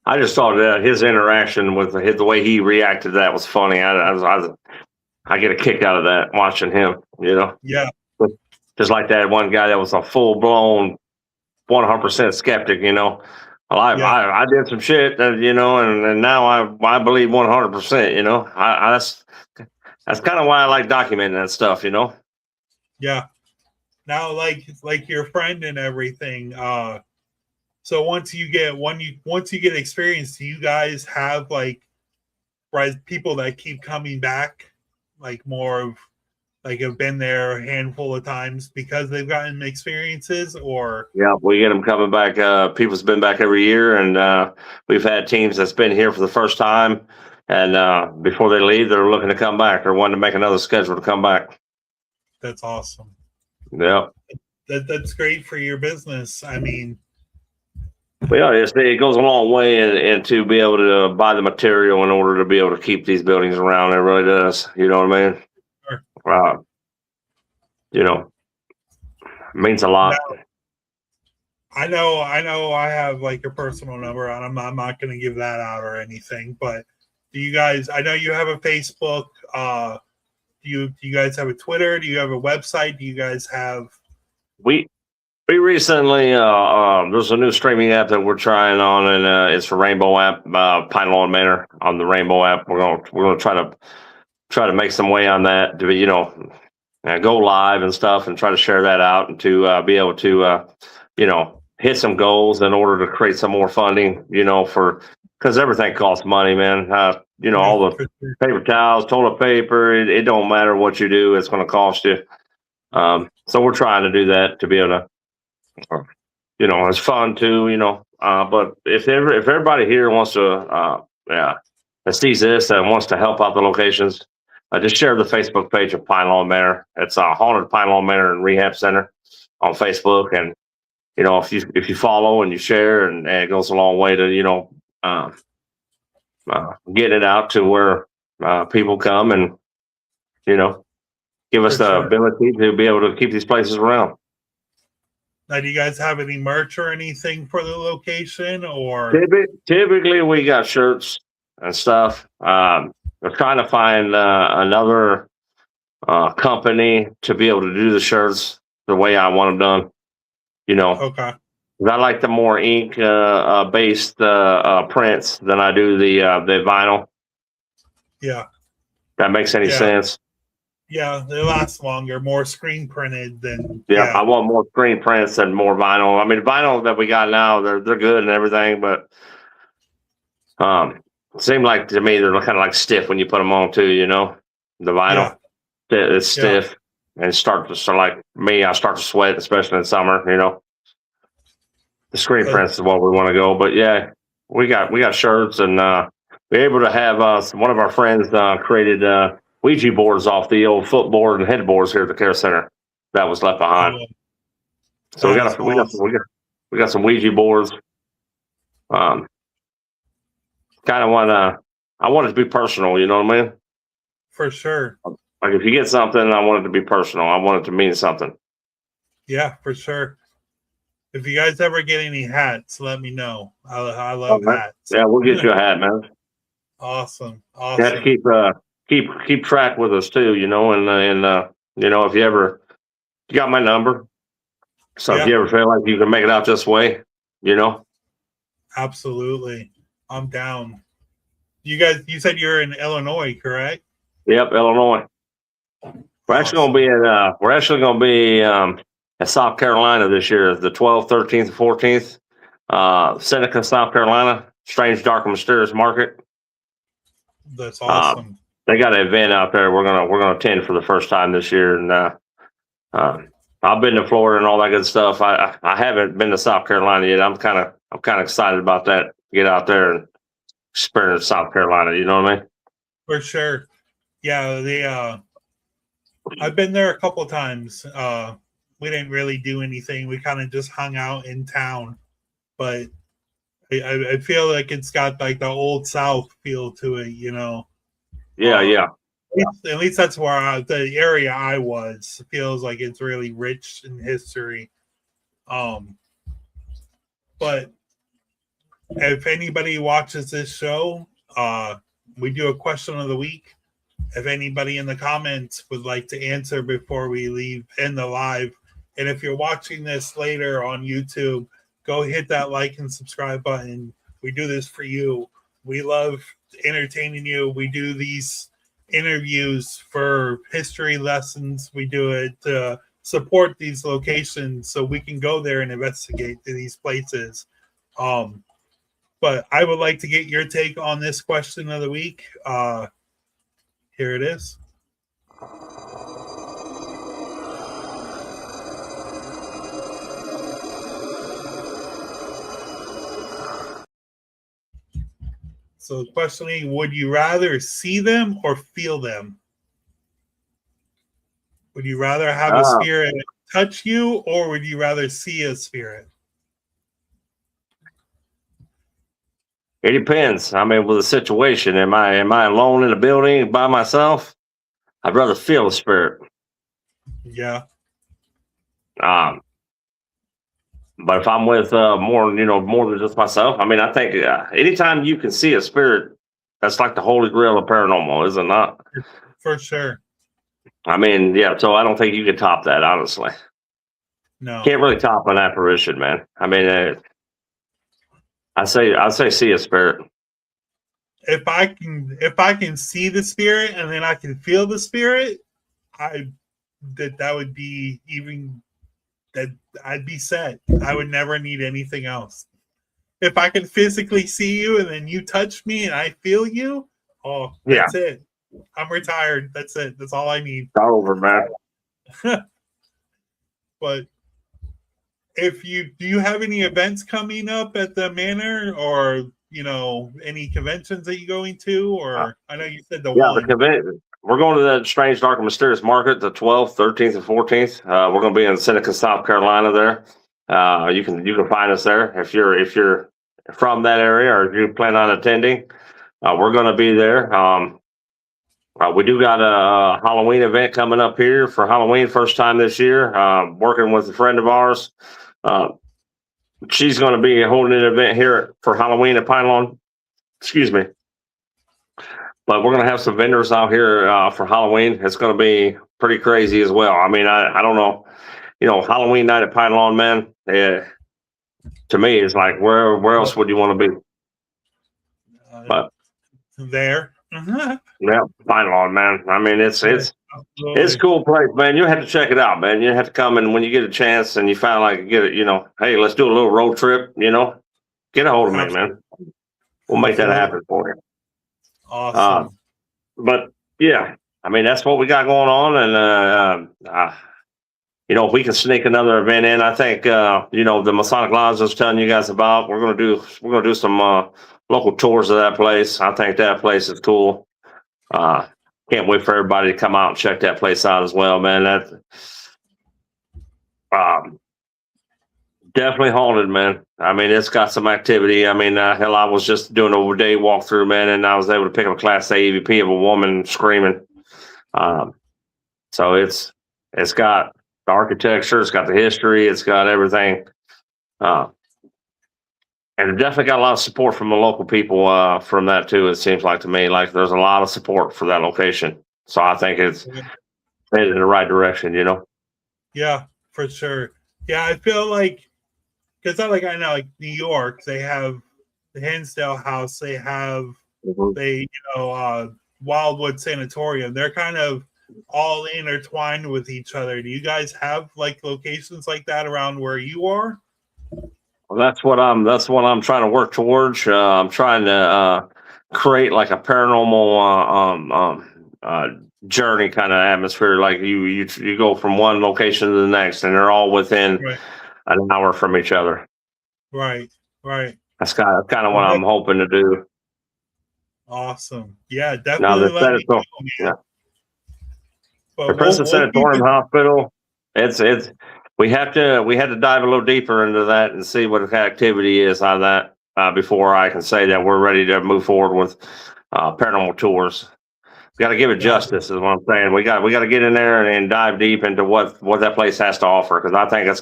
I just thought that his interaction with the way he reacted to that was funny. I get a kick out of that watching him, Yeah. Just like that one guy that was a full blown 100% skeptic, Well, I did some shit, and now I believe 100%, that's kind of why I like documenting that stuff, Yeah. Now, like your friend and everything, so once you get experience, do you guys have people that keep coming back, more of have been there a handful of times because they've gotten experiences, or? Yeah, we get them coming back. People's been back every year, and we've had teams that's been here for the first time, and before they leave, they're looking to come back or wanting to make another schedule to come back. That's awesome. Yeah. That's great for your business. I mean, well, it goes a long way and to be able to buy the material in order to be able to keep these buildings around. It really does. You know what I mean? Sure. It means a lot. I know I have like your personal number, and I'm not going to give that out or anything. But do you guys? I know you have a Facebook. Do you guys have a Twitter? Do you have a website? Do you guys have? We recently there's a new streaming app that we're trying on, and it's for Rainbow app, Pine Lawn Manor on the Rainbow app. We're gonna try to make some way on that to be, go live and stuff, and try to share that out, and to be able to hit some goals in order to create some more funding, because everything costs money, man. All the paper towels, toilet paper, it don't matter what you do, it's going to cost you. So we're trying to do that to be able to, it's fun too, but if everybody here wants to, that sees this and wants to help out the locations, just share the Facebook page of Pine Lawn Manor. It's Haunted Pine Lawn Manor and Rehab Center on Facebook. And, if you follow and you share, and it goes a long way to, get it out to where people come and, give us the ability to be able to keep these places around. Now, do you guys have any merch or anything for the location, or? Typically we got shirts and stuff. We're trying to find another company to be able to do the shirts the way I want them done. Okay. I like the more ink based prints than I do the vinyl. Yeah. That makes any sense? Yeah, they last longer, more screen printed than. Yeah, I want more screen prints and more vinyl. I mean, the vinyl that we got now, they're good and everything, but it seemed like to me they're kind of like stiff when you put them on too. The vinyl, it's stiff, and start like me. I start to sweat, especially in summer. The screen prints is what we want to go, but yeah, we got shirts, and we're able to have one of our friends created Ouija boards off the old footboard and headboards here at the care center that was left behind. So we got some Ouija boards. Kind of I want it to be personal, you know what I mean? For sure. Like if you get something, I want it to be personal. I want it to mean something. Yeah, for sure. If you guys ever get any hats, let me know. I love hats. Yeah, we'll get you a hat, man. Awesome. You have to keep track with us too, and if you got my number. So if you ever feel like you can make it out this way, Absolutely. I'm down. You said you're in Illinois, correct? Yep, Illinois. We're actually going to be at South Carolina this year, the 12th, 13th, 14th. Seneca, South Carolina, Strange, Dark, and Mysterious Market. That's awesome. They got an event out there. We're gonna attend for the first time this year, and I've been to Florida and all that good stuff. I haven't been to South Carolina yet. I'm kind of excited about that. Get out there and experience South Carolina. You know what I mean? For sure. Yeah, I've been there a couple of times. We didn't really do anything. We kind of just hung out in town, but I feel like it's got like the old South feel to it, Yeah. At least that's where the area I was feels like it's really rich in history. But if anybody watches this show, we do a question of the week. If anybody in the comments would like to answer before we leave in the live, and if you're watching this later on YouTube, go hit that like and subscribe button. We do this for you. We love entertaining you. We do these interviews for history lessons. We do it to support these locations so we can go there and investigate these places. But I would like to get your take on this question of the week. Here it is. So the question is, would you rather see them or feel them? Would you rather have a spirit touch you, or would you rather see a spirit? It depends. I mean, with the situation, am I alone in a building by myself? I'd rather feel the spirit. Yeah. But if I'm with more than just myself, I mean, I think anytime you can see a spirit, that's like the holy grail of paranormal, is it not? For sure. I mean, yeah. So I don't think you can top that, honestly. No. Can't really top an apparition, man. I mean, I say see a spirit. If I can see the spirit and then I can feel the spirit, that would be even that I'd be set. I would never need anything else. If I can physically see you and then you touch me and I feel you, oh, that's it. I'm retired. That's it. That's all I need. It's over, man. But do you have any events coming up at the Manor, or any conventions that you're going to? Or I know you said the convention. We're going to the Strange, Dark, and Mysterious Market the 12th, 13th, and 14th. We're going to be in Seneca, South Carolina. There, you can find us there if you're from that area or if you plan on attending. We're going to be there. We do got a Halloween event coming up here for Halloween, first time this year. Working with a friend of ours. She's going to be holding an event here for Halloween at Pine Lawn. Excuse me. But we're going to have some vendors out here for Halloween. It's going to be pretty crazy as well. I mean, I don't know. Halloween night at Pine Lawn, man. To me, it's like where else would you want to be? But there. Yeah, Pine Lawn, man. I mean, it's a cool place, man. You have to check it out, man. You have to come, and when you get a chance and you find like get it, hey, let's do a little road trip. Get a hold of me, man. We'll make that happen for you. Awesome. But yeah, I mean, that's what we got going on, and if we can sneak another event in, I think the Masonic Lodge I was telling you guys about. We're gonna do some local tours of that place. I think that place is cool. Can't wait for everybody to come out and check that place out as well, man. That definitely haunted, man. I mean, it's got some activity. I mean, hell, I was just doing a day walkthrough, man, and I was able to pick up a Class A EVP of a woman screaming. So it's got the architecture, it's got the history, it's got everything. And it definitely got a lot of support from the local people from that too. It seems like to me, like there's a lot of support for that location. So I think it's headed in the right direction, Yeah, for sure. Yeah, I feel like because I know like New York, they have the Hinsdale House, they have Wildwood Sanatorium. They're kind of all intertwined with each other. Do you guys have like locations like that around where you are? Well, that's what I'm trying to work towards. I'm trying to create like a paranormal journey kind of atmosphere. Like you go from one location to the next, and they're all within an hour from each other. Right. That's kind of what I'm hoping to do. Awesome. Yeah, definitely. The Princeton Sanatorium Hospital. We had to dive a little deeper into that and see what the activity is on that before I can say that we're ready to move forward with paranormal tours. We got to give it justice, is what I'm saying. We got to get in there and dive deep into what that place has to offer, because I think it's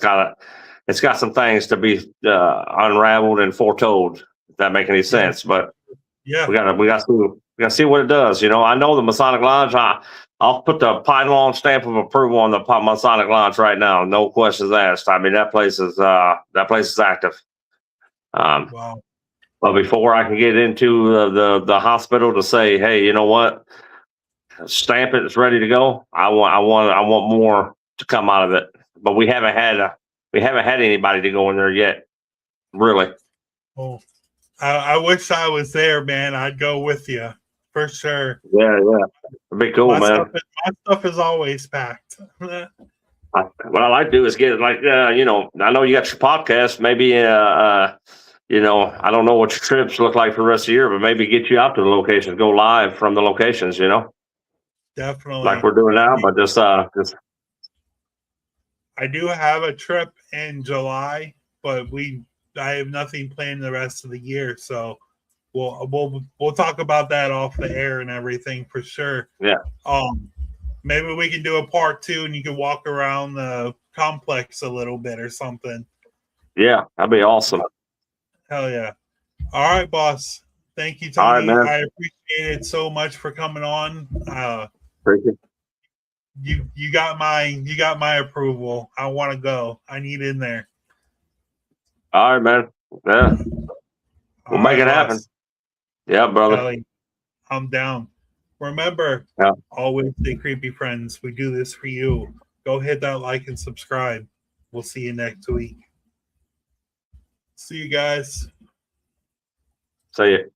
got some things to be unraveled and foretold. If that make any sense, but yeah, we got to see what it does. I know the Masonic Lodge. I'll put the Pine Lawn stamp of approval on the Masonic Lodge right now. No questions asked. I mean, that place is active. Wow. But before I can get into the hospital to say, hey, you know what, stamp it, it's ready to go. I want more to come out of it. But we haven't had anybody to go in there yet. Really. Oh, I wish I was there, man. I'd go with you for sure. Yeah. It'd be cool, man. My stuff is always packed. What I like to do is get like, I know you got your podcast. Maybe, I don't know what your trips look like for the rest of the year, but maybe get you out to the locations, go live from the locations, Definitely. like we're doing now, but just. I do have a trip in July, but I have nothing planned the rest of the year, so we'll talk about that off the air and everything for sure. Yeah. Maybe we can do a part 2 and you can walk around the complex a little bit or something. Yeah, that'd be awesome. Hell yeah. All right, boss. Thank you, All right, Tony. man. I appreciate it so much for coming on. Appreciate it. You got my approval. I want to go. I need in there. All right, man. Yeah, we'll make it happen. Yeah, brother. Kelly, I'm down. Remember, Yeah. always stay creepy, friends. We do this for you. Go hit that like and subscribe. We'll see you next week. See you guys. See you.